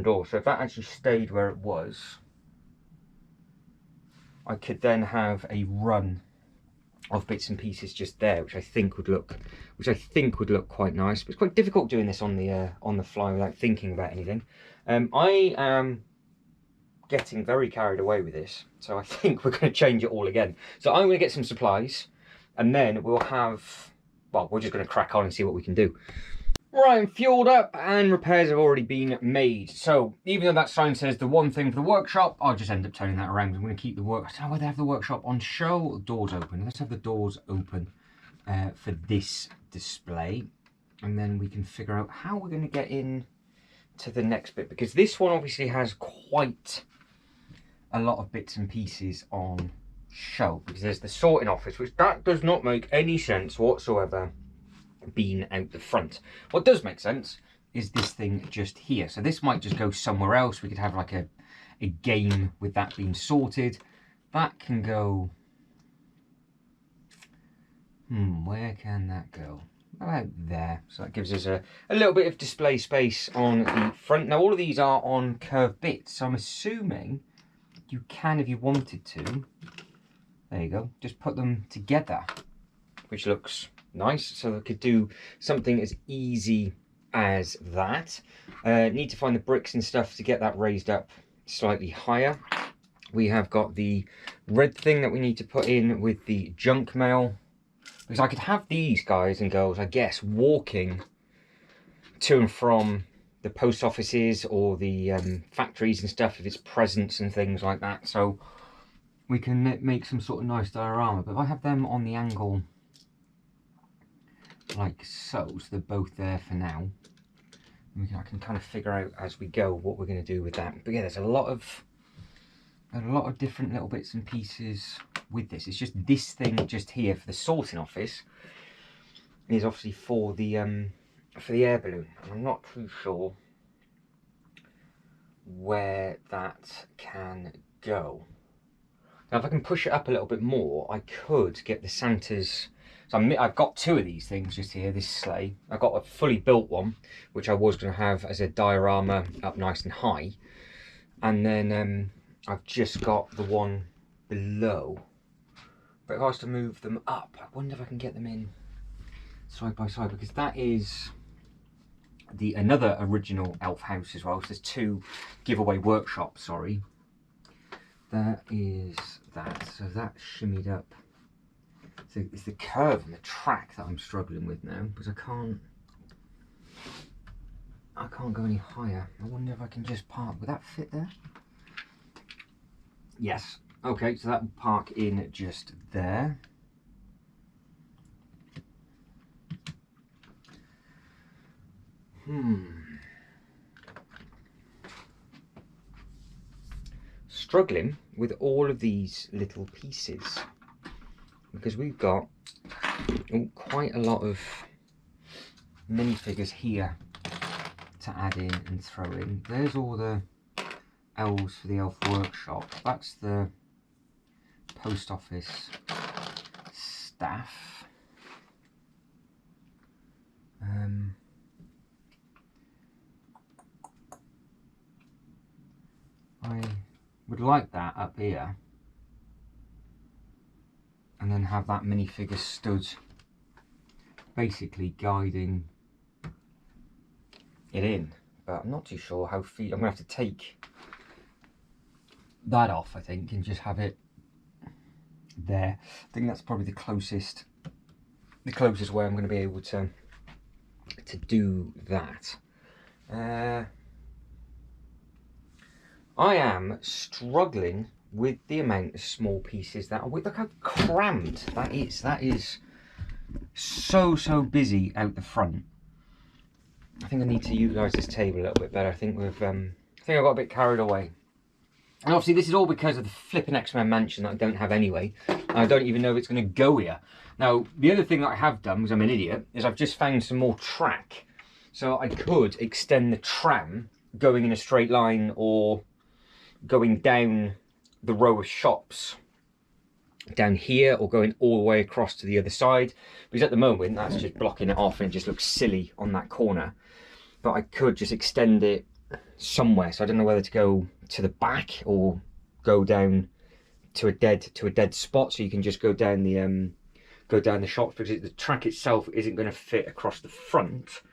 doors. So if that actually stayed where it was, I could then have a run of bits and pieces just there, which I think would look quite nice. But it's quite difficult doing this on the fly without thinking about anything. I am getting very carried away with this, so I think we're going to change it all again. So I'm going to get some supplies, and then we're just going to crack on and see what we can do. Right, I'm fueled up and repairs have already been made. So even though that sign says the one thing for the workshop, I'll just end up turning that around. I'm going to keep the I don't know whether they have the workshop on show or doors open. Let's have the doors open for this display, and then we can figure out how we're going to get in to the next bit, because this one obviously has quite a lot of bits and pieces on show, because there's the sorting office, which that does not make any sense whatsoever being out the front. What does make sense is this thing just here. So this might just go somewhere else. We could have like a game with that being sorted. That can go, where can that go? About there. So that gives us a little bit of display space on the front. Now all of these are on curved bits, so I'm assuming you can, if you wanted to, there you go, just put them together, which looks nice. So I could do something as easy as that. Need to find the bricks and stuff to get that raised up slightly higher. We have got the red thing that we need to put in with the junk mail. Because I could have these guys and girls, I guess, walking to and from the post offices or the factories and stuff, if it's presents and things like that. So we can make some sort of nice diorama. But if I have them on the angle like so, so they're both there for now, I can kind of figure out as we go what we're going to do with that. But yeah, there's a lot of different little bits and pieces with this. It's just this thing just here for the sorting office is obviously for the air balloon. And I'm not too sure where that can go. Now, if I can push it up a little bit more, I could get the Santas. So I've got two of these things just here, this sleigh. I've got a fully built one, which I was going to have as a diorama up nice and high. And then I've just got the one below. But if I was to move them up, I wonder if I can get them in side by side, because that is another original elf house as well. So there's two giveaway workshops, sorry. That is that. So that shimmied up. So it's the curve and the track that I'm struggling with now, because I can't go any higher. I wonder if I can just park. Would that fit there? Yes. Okay, so that will park in just there. Struggling with all of these little pieces, because we've got quite a lot of minifigures here to add in and throw in. There's all the elves for the elf workshop. That's the post office staff. I would like that up here, and then have that minifigure stood basically guiding it in, but I'm not too sure how I'm gonna have to take that off, I think, and just have it there. I think that's probably the closest way I'm going to be able to do that. I am struggling with the amount of small pieces that are with. Look how crammed that is. That is so busy out the front. I think I need to utilise this table a little bit better. I think I got a bit carried away. And obviously this is all because of the flipping X-Men mansion that I don't have anyway. I don't even know if it's going to go here. Now, the other thing that I have done, because I'm an idiot, is I've just found some more track. So I could extend the tram going in a straight line, or going down the row of shops down here, or going all the way across to the other side. Because at the moment, that's just blocking it off and it just looks silly on that corner. But I could just extend it somewhere. So I don't know whether to go to the back or go down to a dead spot, so you can just go down the shops, because the track itself isn't going to fit across the front,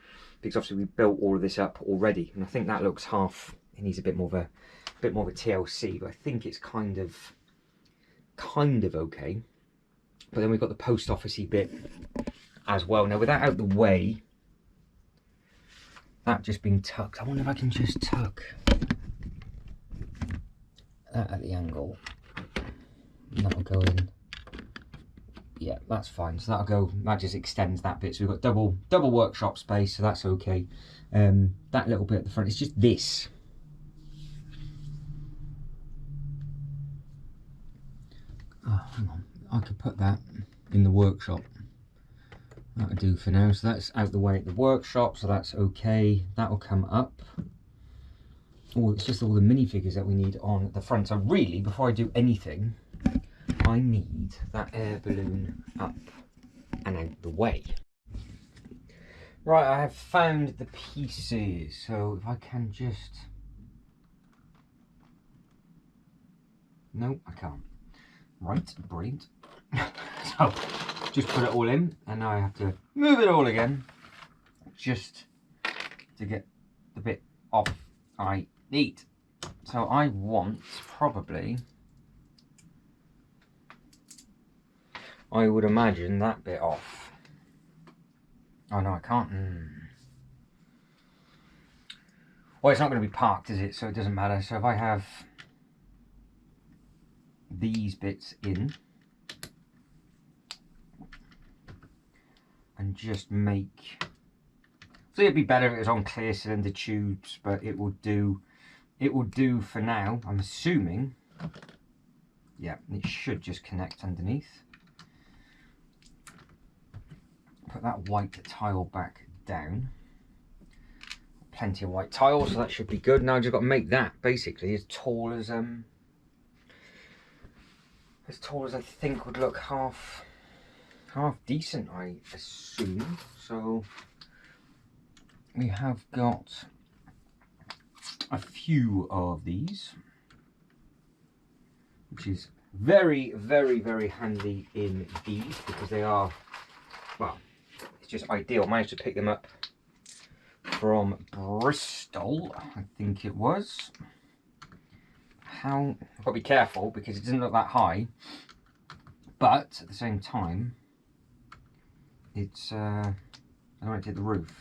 because obviously we built all of this up already, and I think that looks it needs a bit more of a TLC, but I think it's kind of okay. But then we've got the post officey bit as well. Now, with that out the way, that just being tucked, I wonder if I can just tuck that at the angle. And that'll go in. Yeah, that's fine. So that just extends that bit. So we've got double workshop space, so that's okay. That little bit at the front, it's just this. Oh, hang on. I could put that in the workshop. That'll do for now. So that's out the way at the workshop, so that's okay. That'll come up. Oh, it's just all the minifigures that we need on the front. So really, before I do anything, I need that air balloon up and out the way. Right, I have found the pieces. So if I can just... No, I can't. Right, brilliant. So, just put it all in, and now I have to move it all again, just to get the bit off I need. So I want probably I would imagine that bit off. Oh no, I can't. Well, it's not going to be parked, is it? So it doesn't matter. So if I have these bits in and just make... So it'd be better if it was on clear cylinder tubes, but it will do. It will do for now, I'm assuming. Yeah, it should just connect underneath. Put that white tile back down. Plenty of white tile, so that should be good. Now I've just got to make that basically as tall as I think would look half decent, I assume. So we have got a few of these, which is very, very, very handy indeed, because they are, well, it's just ideal. I managed to pick them up from Bristol, I think it was. I've got to be careful because it doesn't look that high, but at the same time, it's I don't want to hit the roof.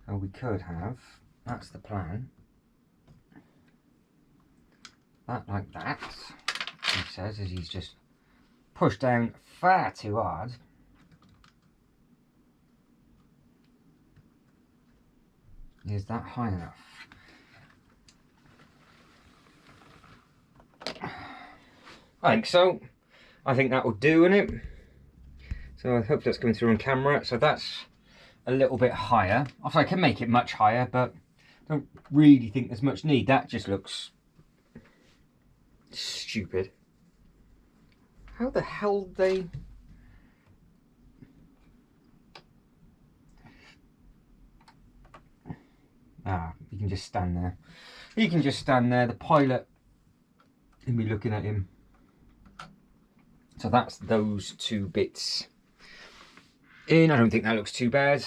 So we could have, that's the plan, that like that, he says, as he's just pushed down far too hard. Is that high enough? I think so. I think that will do, innit? So I hope that's coming through on camera. So that's a little bit higher. Also, I can make it much higher, but I don't really think there's much need. That just looks stupid. How the hell did they... Ah, you can just stand there. He can just stand there. The pilot can be looking at him. So that's those two bits in. I don't think that looks too bad.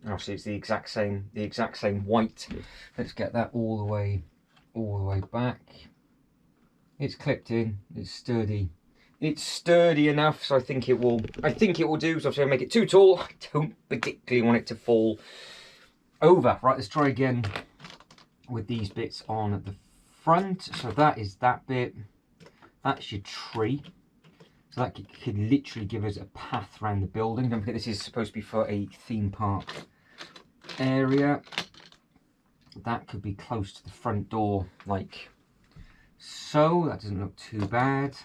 Obviously, it's the exact same white. Let's get that all the way back. It's clipped in. It's sturdy. It's sturdy enough, so I think it will do. So obviously, I make it too tall. I don't particularly want it to fall over. Right, let's try again with these bits on the front. So that is that bit. That's your tree. So that could literally give us a path around the building. Don't forget, this is supposed to be for a theme park area. That could be close to the front door, like so. That doesn't look too bad.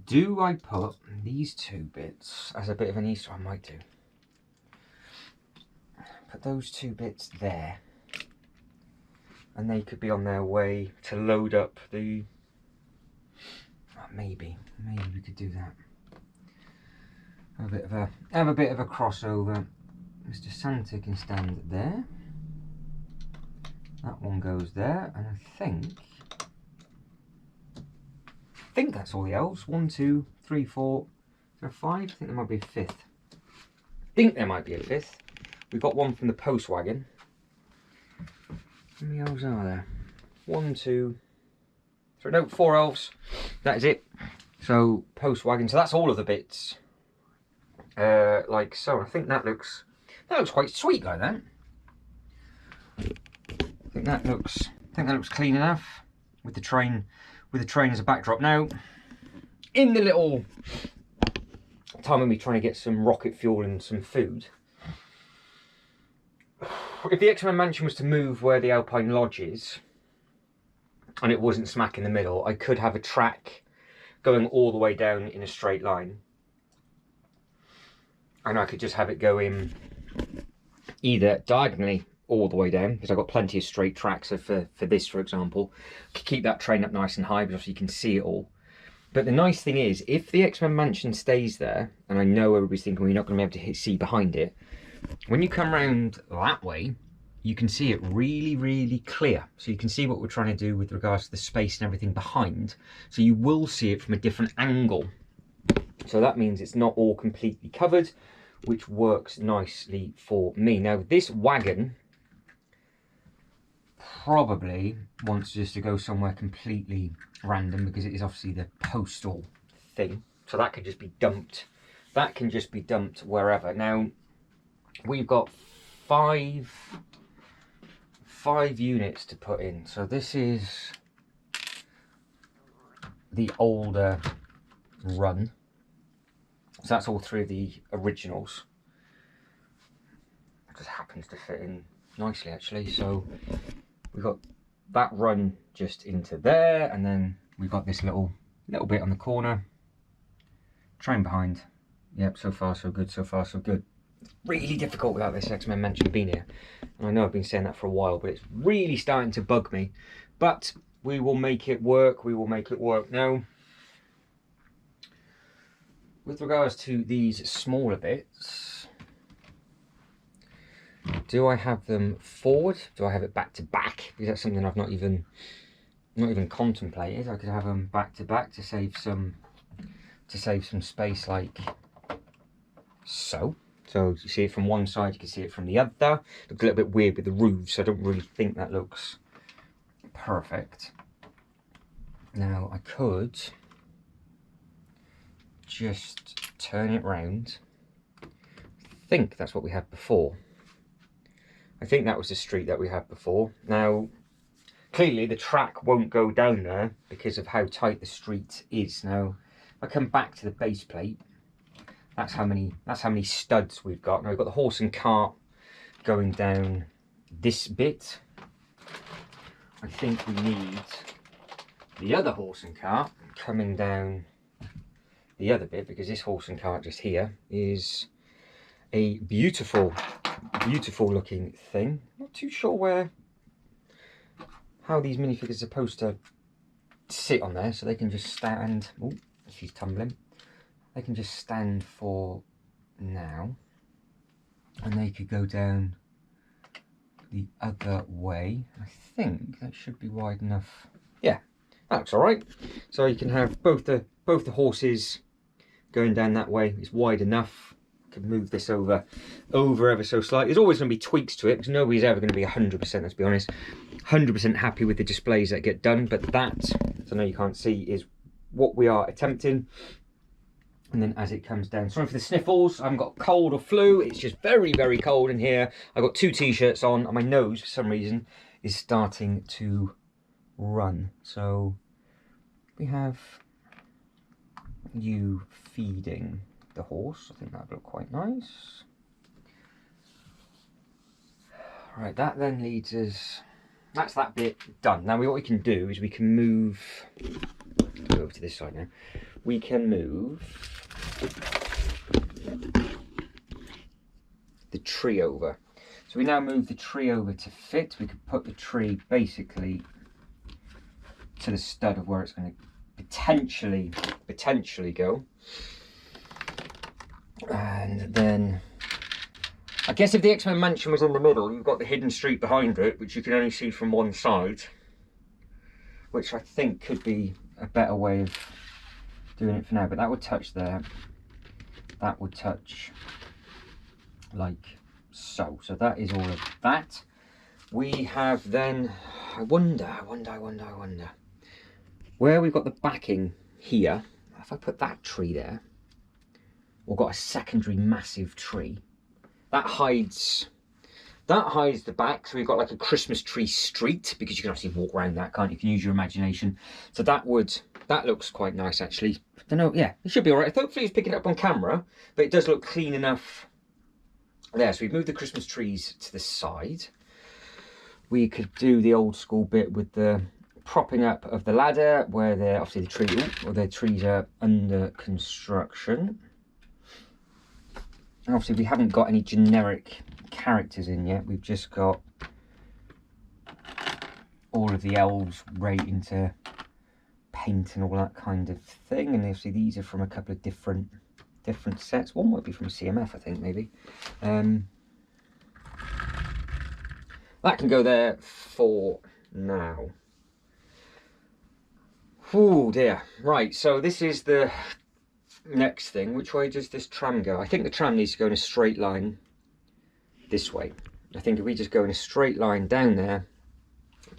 Do I put these two bits as a bit of an Easter? I might do. Put those two bits there. And they could be on their way to load up the... Oh, maybe we could do that. Have a bit of a crossover. Mr. Santa can stand there. That one goes there, and I think that's all the elves. 1, 2, 3, 4. Is there a 5? I think there might be a 5th. I think there might be a 5th. We've got one from the post wagon. How many elves are there? 1, 2, 3, no, 4 elves. That is it. So post wagon. So that's all of the bits. Like so. I think that looks quite sweet like that. I think that looks clean enough with the train as a backdrop. Now, in the little time of me trying to get some rocket fuel and some food, if the X-Men mansion was to move where the Alpine Lodge is, and it wasn't smack in the middle, I could have a track going all the way down in a straight line. And I could just have it go in either diagonally all the way down, because I've got plenty of straight tracks. So for this, for example, I could keep that train up nice and high, but obviously you can see it all. But the nice thing is, if the X-Men mansion stays there, and I know everybody's thinking, well, you're not going to be able to see behind it, when you come around that way, you can see it really, really clear. So you can see what we're trying to do with regards to the space and everything behind. So you will see it from a different angle. So that means it's not all completely covered, which works nicely for me. Now, this wagon, probably wants just to go somewhere completely random, because it is obviously the postal thing. So that could just be dumped. That can just be dumped wherever. Now, we've got five units to put in. So this is the older run. So that's all 3 of the originals. It just happens to fit in nicely, actually. So we've got that run just into there, and then we've got this little bit on the corner. Train behind. Yep, so far so good, so far so good. It's really difficult without this X-Men Mansion being here. And I know I've been saying that for a while, but it's really starting to bug me. But we will make it work, we will make it work. Now, with regards to these smaller bits, do I have them forward? Do I have it back to back? Because that's something I've not even contemplated. I could have them back to back to save some space, like so. So you see it from one side, you can see it from the other. Looks a little bit weird with the roofs, so I don't really think that looks perfect. Now I could just turn it round. I think that's what we had before. I think that was the street that we had before. Now, clearly the track won't go down there because of how tight the street is. Now, if I come back to the base plate, that's how many studs we've got. Now we've got the horse and cart going down this bit. I think we need the other horse and cart coming down the other bit, because this horse and cart just here is a beautiful looking thing. Not too sure how these minifigures are supposed to sit on there, so they can just stand. Oh, she's tumbling. They can just stand for now, and they could go down the other way. I think that should be wide enough. Yeah, that looks all right. So you can have both the horses going down that way. It's wide enough. Could move this over ever so slightly. There's always going to be tweaks to it, because nobody's ever going to be 100%, let's be honest, 100% happy with the displays that get done. But that, I know you can't see, is what we are attempting. And then as it comes down, sorry for the sniffles, I haven't got cold or flu, it's just very, very cold in here. I've got 2 t-shirts on, and my nose, for some reason, is starting to run. So we have you feeding the horse. I think that would look quite nice. Right, that then leads us, that's that bit done. Now what we can do is we can move, go over to this side now. We can move the tree over. So we now move the tree over to fit. We could put the tree basically to the stud of where it's going to potentially go. And then I guess if the X-Men Mansion was in the middle, you've got the hidden street behind it, which you can only see from one side, which I think could be a better way of doing it for now. But that would touch there, that would touch like so. So that is all of that. We have then, I wonder where we've got the backing here. If I put that tree there, or got a secondary massive tree, that hides the back. So we've got like a Christmas tree street, because you can obviously walk around that, can't you? You can use your imagination. So that looks quite nice, actually. I don't know, yeah, it should be all right. Hopefully it's picking it up on camera, but it does look clean enough there. So we've moved the Christmas trees to the side. We could do the old school bit with the propping up of the ladder, where obviously the trees are under construction. And obviously we haven't got any generic characters in yet. We've just got all of the elves right into paint and all that kind of thing. And obviously these are from a couple of different sets. One might be from CMF, I think, maybe. That can go there for now. Oh dear. Right, so this is the next thing. Which way does this tram go? I think the tram needs to go in a straight line this way. I think if we just go in a straight line down there,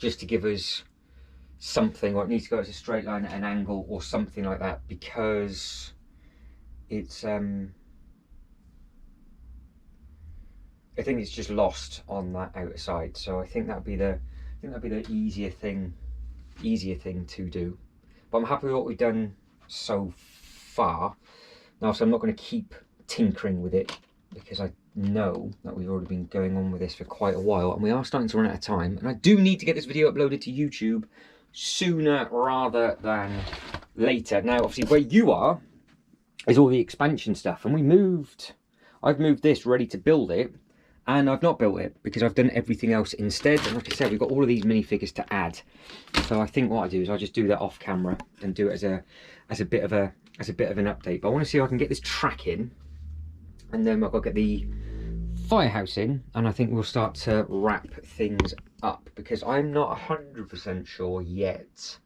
just to give us something, or it needs to go as a straight line at an angle or something like that, because it's I think it's just lost on that outer side. So I think that'd be the easier thing to do. But I'm happy with what we've done so far. Now, so I'm not going to keep tinkering with it, because I know that we've already been going on with this for quite a while, and we are starting to run out of time, and I do need to get this video uploaded to YouTube sooner rather than later. Now, obviously, where you are is all the expansion stuff, and I've moved this ready to build it, and I've not built it because I've done everything else instead. And like I said, we've got all of these minifigures to add, so I think what I do is I just do that off camera and do it as a bit of an update. But I want to see if I can get this track in, and then I've got to get the firehouse in, and I think we'll start to wrap things up, because I'm not 100% sure yet.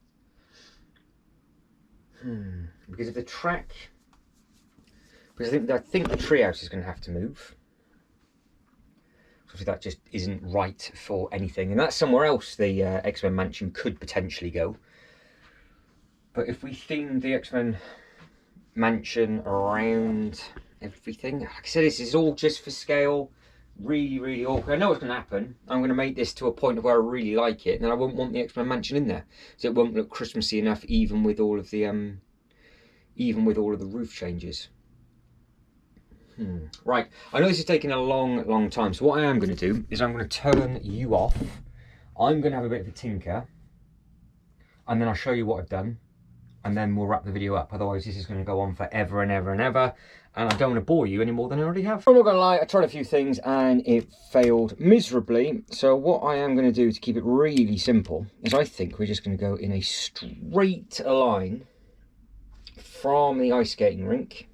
Because of the track, because I think the treehouse is going to have to move. Obviously that just isn't right for anything, and that's somewhere else the X-Men mansion could potentially go. But if we theme the X-Men mansion around everything, like I said, this is all just for scale. Really awkward. I know what's going to happen. I'm going to make this to a point where I really like it, and then I won't want the X-Men mansion in there, so it won't look Christmassy enough, even with all of the roof changes. Right, I know this is taking a long time, so what I am going to do is I'm going to turn you off. I'm going to have a bit of a tinker, and then I'll show you what I've done, and then we'll wrap the video up. Otherwise this is going to go on forever and ever and ever, and I don't want to bore you any more than I already have. I'm not going to lie, I tried a few things and it failed miserably. So what I am going to do to keep it really simple is I think we're just going to go in a straight line from the ice skating rink,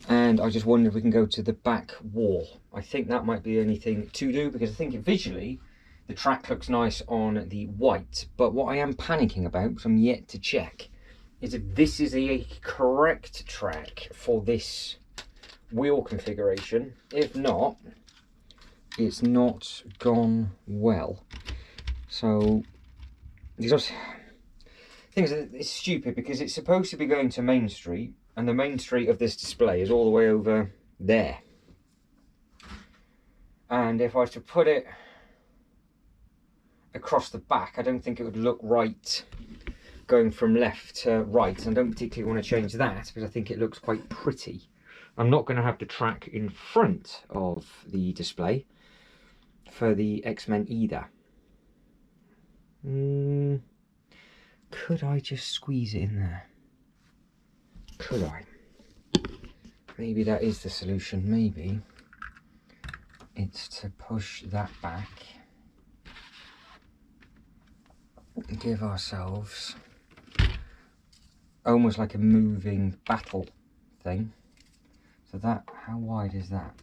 and I just wonder if we can go to the back wall. I think that might be the only thing to do, because I think visually the track looks nice on the white. But what I am panicking about, because I'm yet to check, is if this is a correct track for this wheel configuration. If not, it's not gone well. So things, it's stupid, because it's supposed to be going to Main Street, and the main street of this display is all the way over there. And if I was to put it across the back, I don't think it would look right going from left to right. And I don't particularly want to change that, because I think it looks quite pretty. I'm not going to have the track in front of the display for the X-Men either. Could I just squeeze it in there? Could I? Maybe that is the solution. Maybe it's to push that back and give ourselves almost like a moving battle thing. So that, how wide is that?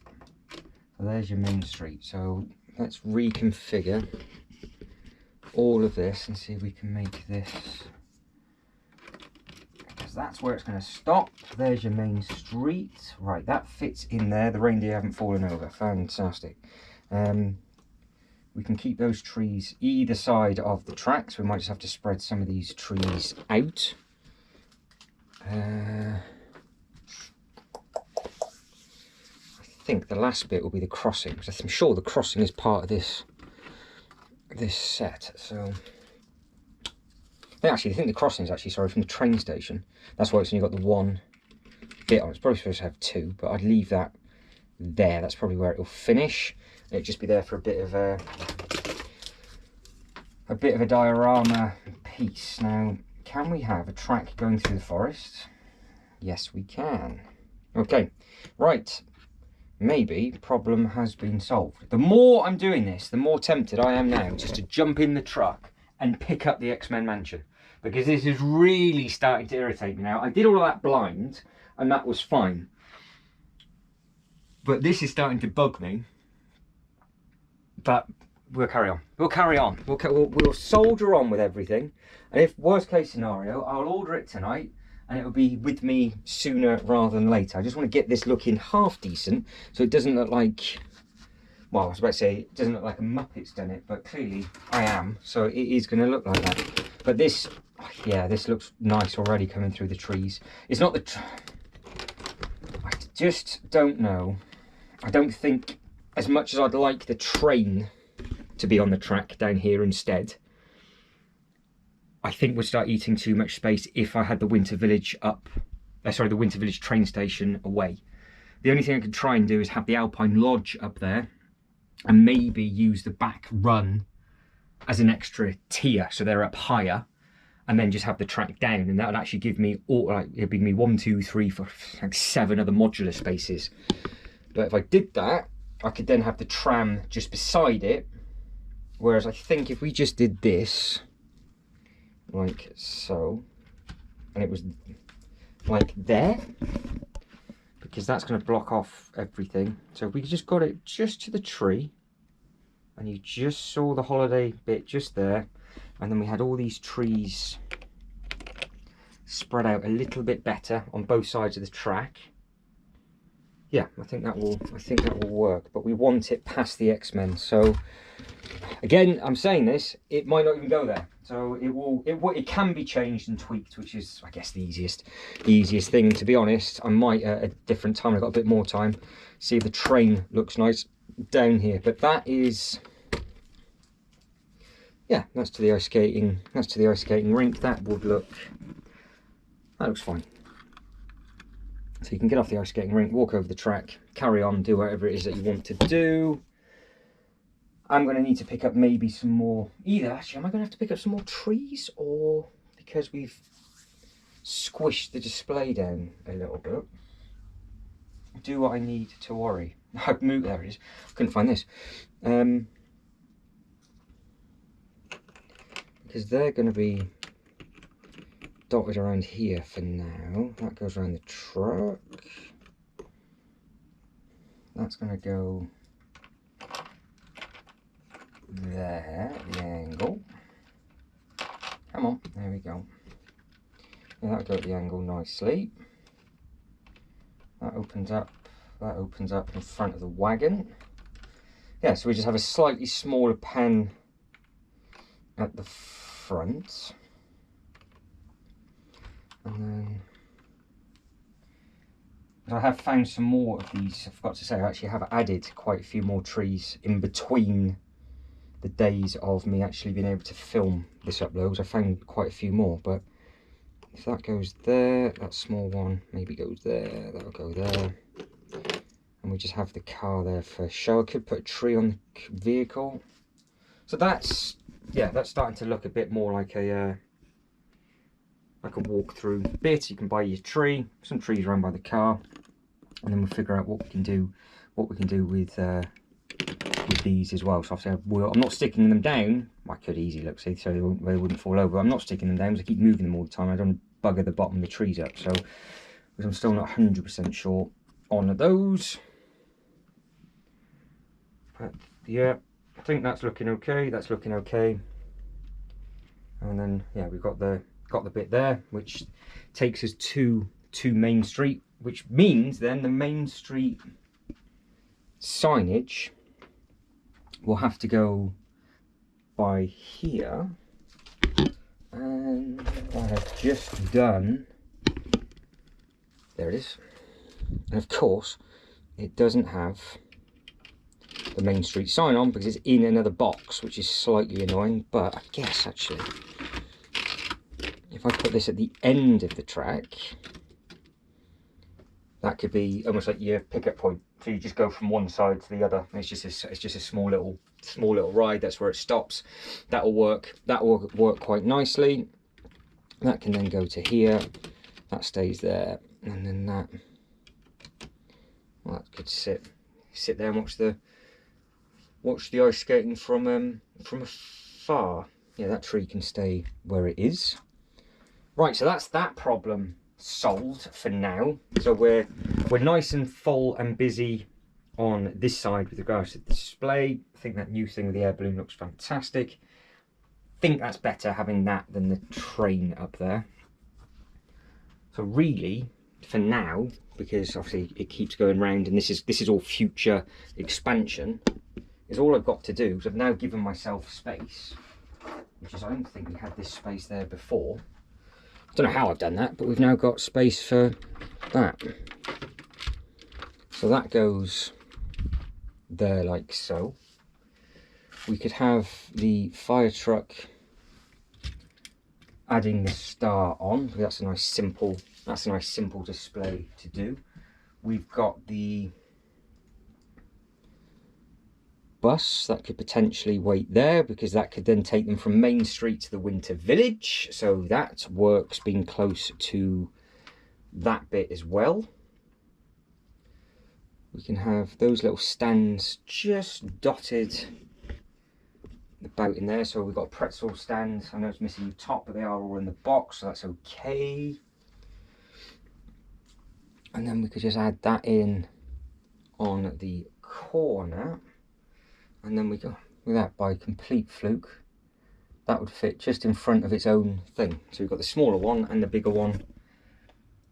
So there's your Main Street. So let's reconfigure all of this and see if we can make this, because that's where it's going to stop. There's your Main Street. Right, that fits in there. The reindeer haven't fallen over. Fantastic. We can keep those trees either side of the tracks. We might just have to spread some of these trees out. I think the last bit will be the crossing, because I'm sure the crossing is part of this set. So I think the crossing is actually, sorry, from the train station. That's why it's only got the one bit on. It's probably supposed to have two, but I'd leave that there. That's probably where it'll finish. It'd just be there for a bit of a diorama piece. Now, can we have a track going through the forest? Yes, we can. Okay, right. Maybe problem has been solved. The more I'm doing this, the more tempted I am now just to jump in the truck and pick up the X-Men mansion, because this is really starting to irritate me now. I did all of that blind, and that was fine. But this is starting to bug me. But we'll carry on. We'll carry on. We'll soldier on with everything. And if worst case scenario, I'll order it tonight, and it will be with me sooner rather than later. I just want to get this looking half decent, so it doesn't look like well, I was about to say, it doesn't look like a Muppet's done it, but clearly I am, so it is going to look like that. But this, yeah, this looks nice already coming through the trees. It's not the... I just don't know. I don't think, as much as I'd like the train to be on the track down here instead, I think we'd start eating too much space if I had the Winter Village up, the Winter Village train station away. The only thing I could try and do is have the Alpine Lodge up there and maybe use the back run as an extra tier, so they're up higher, and then just have the track down, and that would actually give me it'd give me 1, 2, 3, 4, like 7 other modular spaces. But if I did that, I could then have the tram just beside it. Whereas I think if we just did this, like so, and it was like there, because that's going to block off everything. So if we just got it just to the tree, and you just saw the holiday bit just there, and then we had all these trees spread out a little bit better on both sides of the track. Yeah, I think that will work. But we want it past the X-Men. So again, I'm saying this, it might not even go there. So it can be changed and tweaked, which is, I guess, the easiest thing. To be honest, I might at a different time, I've got a bit more time, see if the train looks nice down here. But that is, yeah, that's to the ice skating. That's to the ice skating rink. That looks fine. So you can get off the ice skating rink, walk over the track, carry on, do whatever it is that you want to do. I'm going to need to pick up maybe some more, actually, am I going to have to pick up some more trees, or because we've squished the display down a little bit, do I need to worry? I've moved, there it is, couldn't find this. Because they're going to be dotted around here for now. That goes around the truck. That's going to go there, the angle. Come on, there we go. Yeah, that'll go at the angle nicely. That opens up in front of the wagon. Yeah, so we just have a slightly smaller pen at the front. And then I have found some more of these. I forgot to say, I actually have added quite a few more trees in between the days of me actually being able to film this upload. I found quite a few more, but if that goes there, that small one maybe goes there, that'll go there, and we just have the car there for show. I could put a tree on the vehicle. So that's, yeah, that's starting to look a bit more like a walk-through bit. You can buy your tree, some trees around by the car, and then we'll figure out what we can do with these as well. So obviously I'm not sticking them down. I could easily look, see, so they wouldn't fall over. I'm not sticking them down because I keep moving them all the time. I don't bugger the bottom of the trees up, so because I'm still not 100% sure on those. But yeah, I think that's looking okay. That's looking okay. And then yeah, we've got the bit there, which takes us to Main Street, which means then the Main Street signage will have to go by here. And I have just done, there it is. And of course, it doesn't have the Main Street sign on because it's in another box, which is slightly annoying. But I guess actually, if I put this at the end of the track, that could be almost like your pickup point. So you just go from one side to the other. And it's just a small little ride. That's where it stops. That will work. That will work quite nicely. That can then go to here. That stays there, and then that. Well, that could sit there and watch the ice skating from afar. Yeah, that tree can stay where it is. Right, so that's that problem solved for now. So we're nice and full and busy on this side with regards to the display. I think that new thing with the air balloon looks fantastic. I think that's better having that than the train up there. So really, for now, because obviously it keeps going round and this is all future expansion, is all I've got to do is I've now given myself space, which is, I don't think we had this space there before. I don't know how I've done that, but we've now got space for that. So that goes there like so. We could have the fire truck adding the star on. That's a nice simple display to do. We've got the bus that could potentially wait there, because that could then take them from Main Street to the Winter Village, so that works being close to that bit as well. We can have those little stands just dotted about in there. So we've got a pretzel stand. I know it's missing the top, but they are all in the box, so that's okay. And then we could just add that in on the corner. And then we go with that, by complete fluke, that would fit just in front of its own thing. So we've got the smaller one and the bigger one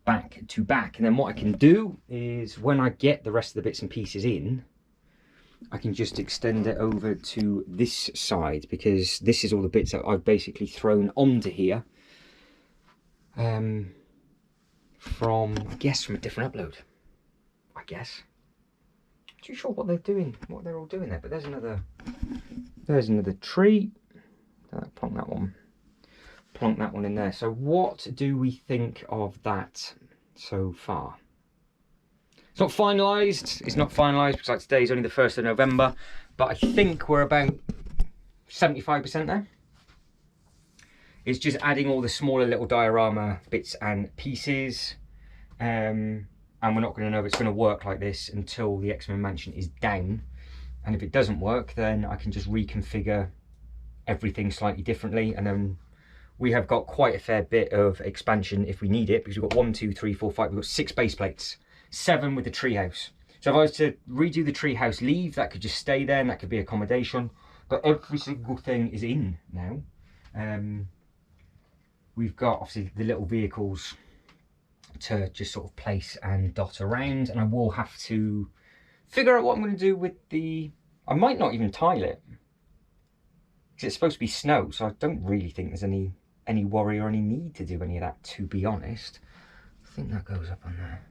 back to back. And then what I can do is, when I get the rest of the bits and pieces in, I can just extend it over to this side, because this is all the bits that I've basically thrown onto here from a different upload, I guess. Too sure what they're doing, what they're all doing there, but there's another tree. Plonk that one in there. So what do we think of that so far? It's not finalised. It's not finalised because, like, today is only the 1st of November, but I think we're about 75% there. It's just adding all the smaller little diorama bits and pieces. And we're not going to know if it's going to work like this until the X-Men Mansion is down. And if it doesn't work, then I can just reconfigure everything slightly differently. And then we have got quite a fair bit of expansion if we need it, because we've got 1, 2, 3, 4, 5. We've got 6 base plates, 7 with the treehouse. So if I was to redo the treehouse leave, that could just stay there and that could be accommodation. But every single thing is in now. We've got obviously the little vehicles to just sort of place and dot around, and I will have to figure out what I'm going to do with the... I might not even tile it, because it's supposed to be snow, so I don't really think there's any worry or any need to do any of that, to be honest. I think that goes up on there.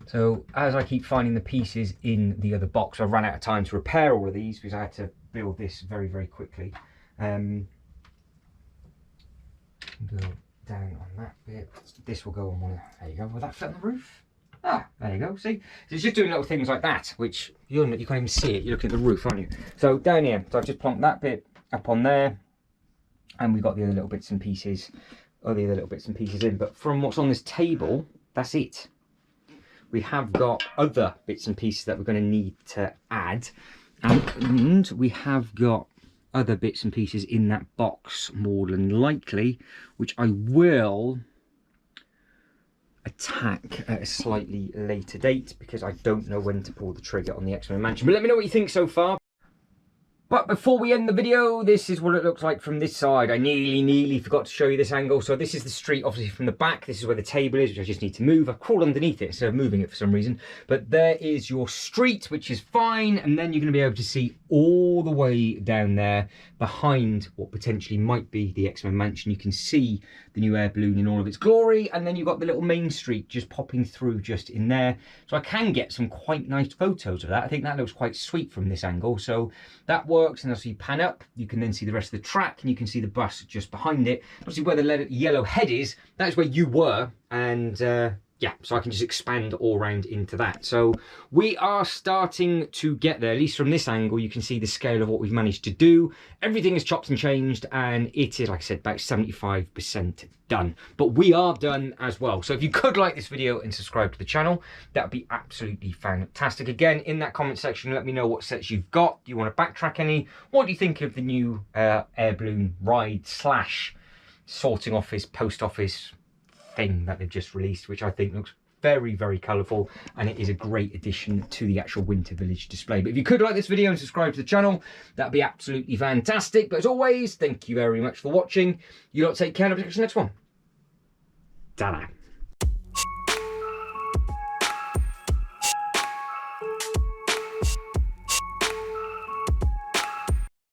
So as I keep finding the pieces in the other box, I ran out of time to repair all of these because I had to build this very, very quickly. Go down on that bit. This will go on one. There you go. Will that fit on the roof? Ah, there you go. See, so it's just doing little things like that, which you can't even see it. You're looking at the roof, aren't you? So down here, so I've just plonked that bit up on there, and we've got the other little bits and pieces, in. But from what's on this table, that's it. We have got other bits and pieces that we're going to need to add, and we have got other bits and pieces in that box, more than likely, which I will attack at a slightly later date, because I don't know when to pull the trigger on the X-Men Mansion. But let me know what you think so far. But before we end the video, this is what it looks like from this side. I nearly forgot to show you this angle. So this is the street, obviously, from the back. This is where the table is, which I just need to move. I've crawled underneath it instead of moving it for some reason. But there is your street, which is fine. And then you're going to be able to see all the way down there behind what potentially might be the X-Men Mansion. You can see the new air balloon in all of its glory. And then you've got the little main street just popping through just in there. So I can get some quite nice photos of that. I think that looks quite sweet from this angle. So that works. And as you pan up, you can then see the rest of the track, and you can see the bus just behind it. Obviously, where the yellow head is, that's where you were. And yeah, so I can just expand all around into that. So we are starting to get there. At least from this angle, you can see the scale of what we've managed to do. Everything is chopped and changed, and it is, like I said, about 75% done. But we are done as well. So if you could like this video and subscribe to the channel, that would be absolutely fantastic. Again, in that comment section, let me know what sets you've got. Do you want to backtrack any? What do you think of the new air balloon ride / sorting office, post office thing that they've just released, which I think looks very, very colourful, and it is a great addition to the actual Winter Village display. But if you could like this video and subscribe to the channel, that'd be absolutely fantastic. But as always, thank you very much for watching. You lot take care, and I'll see you next one. Ta-da.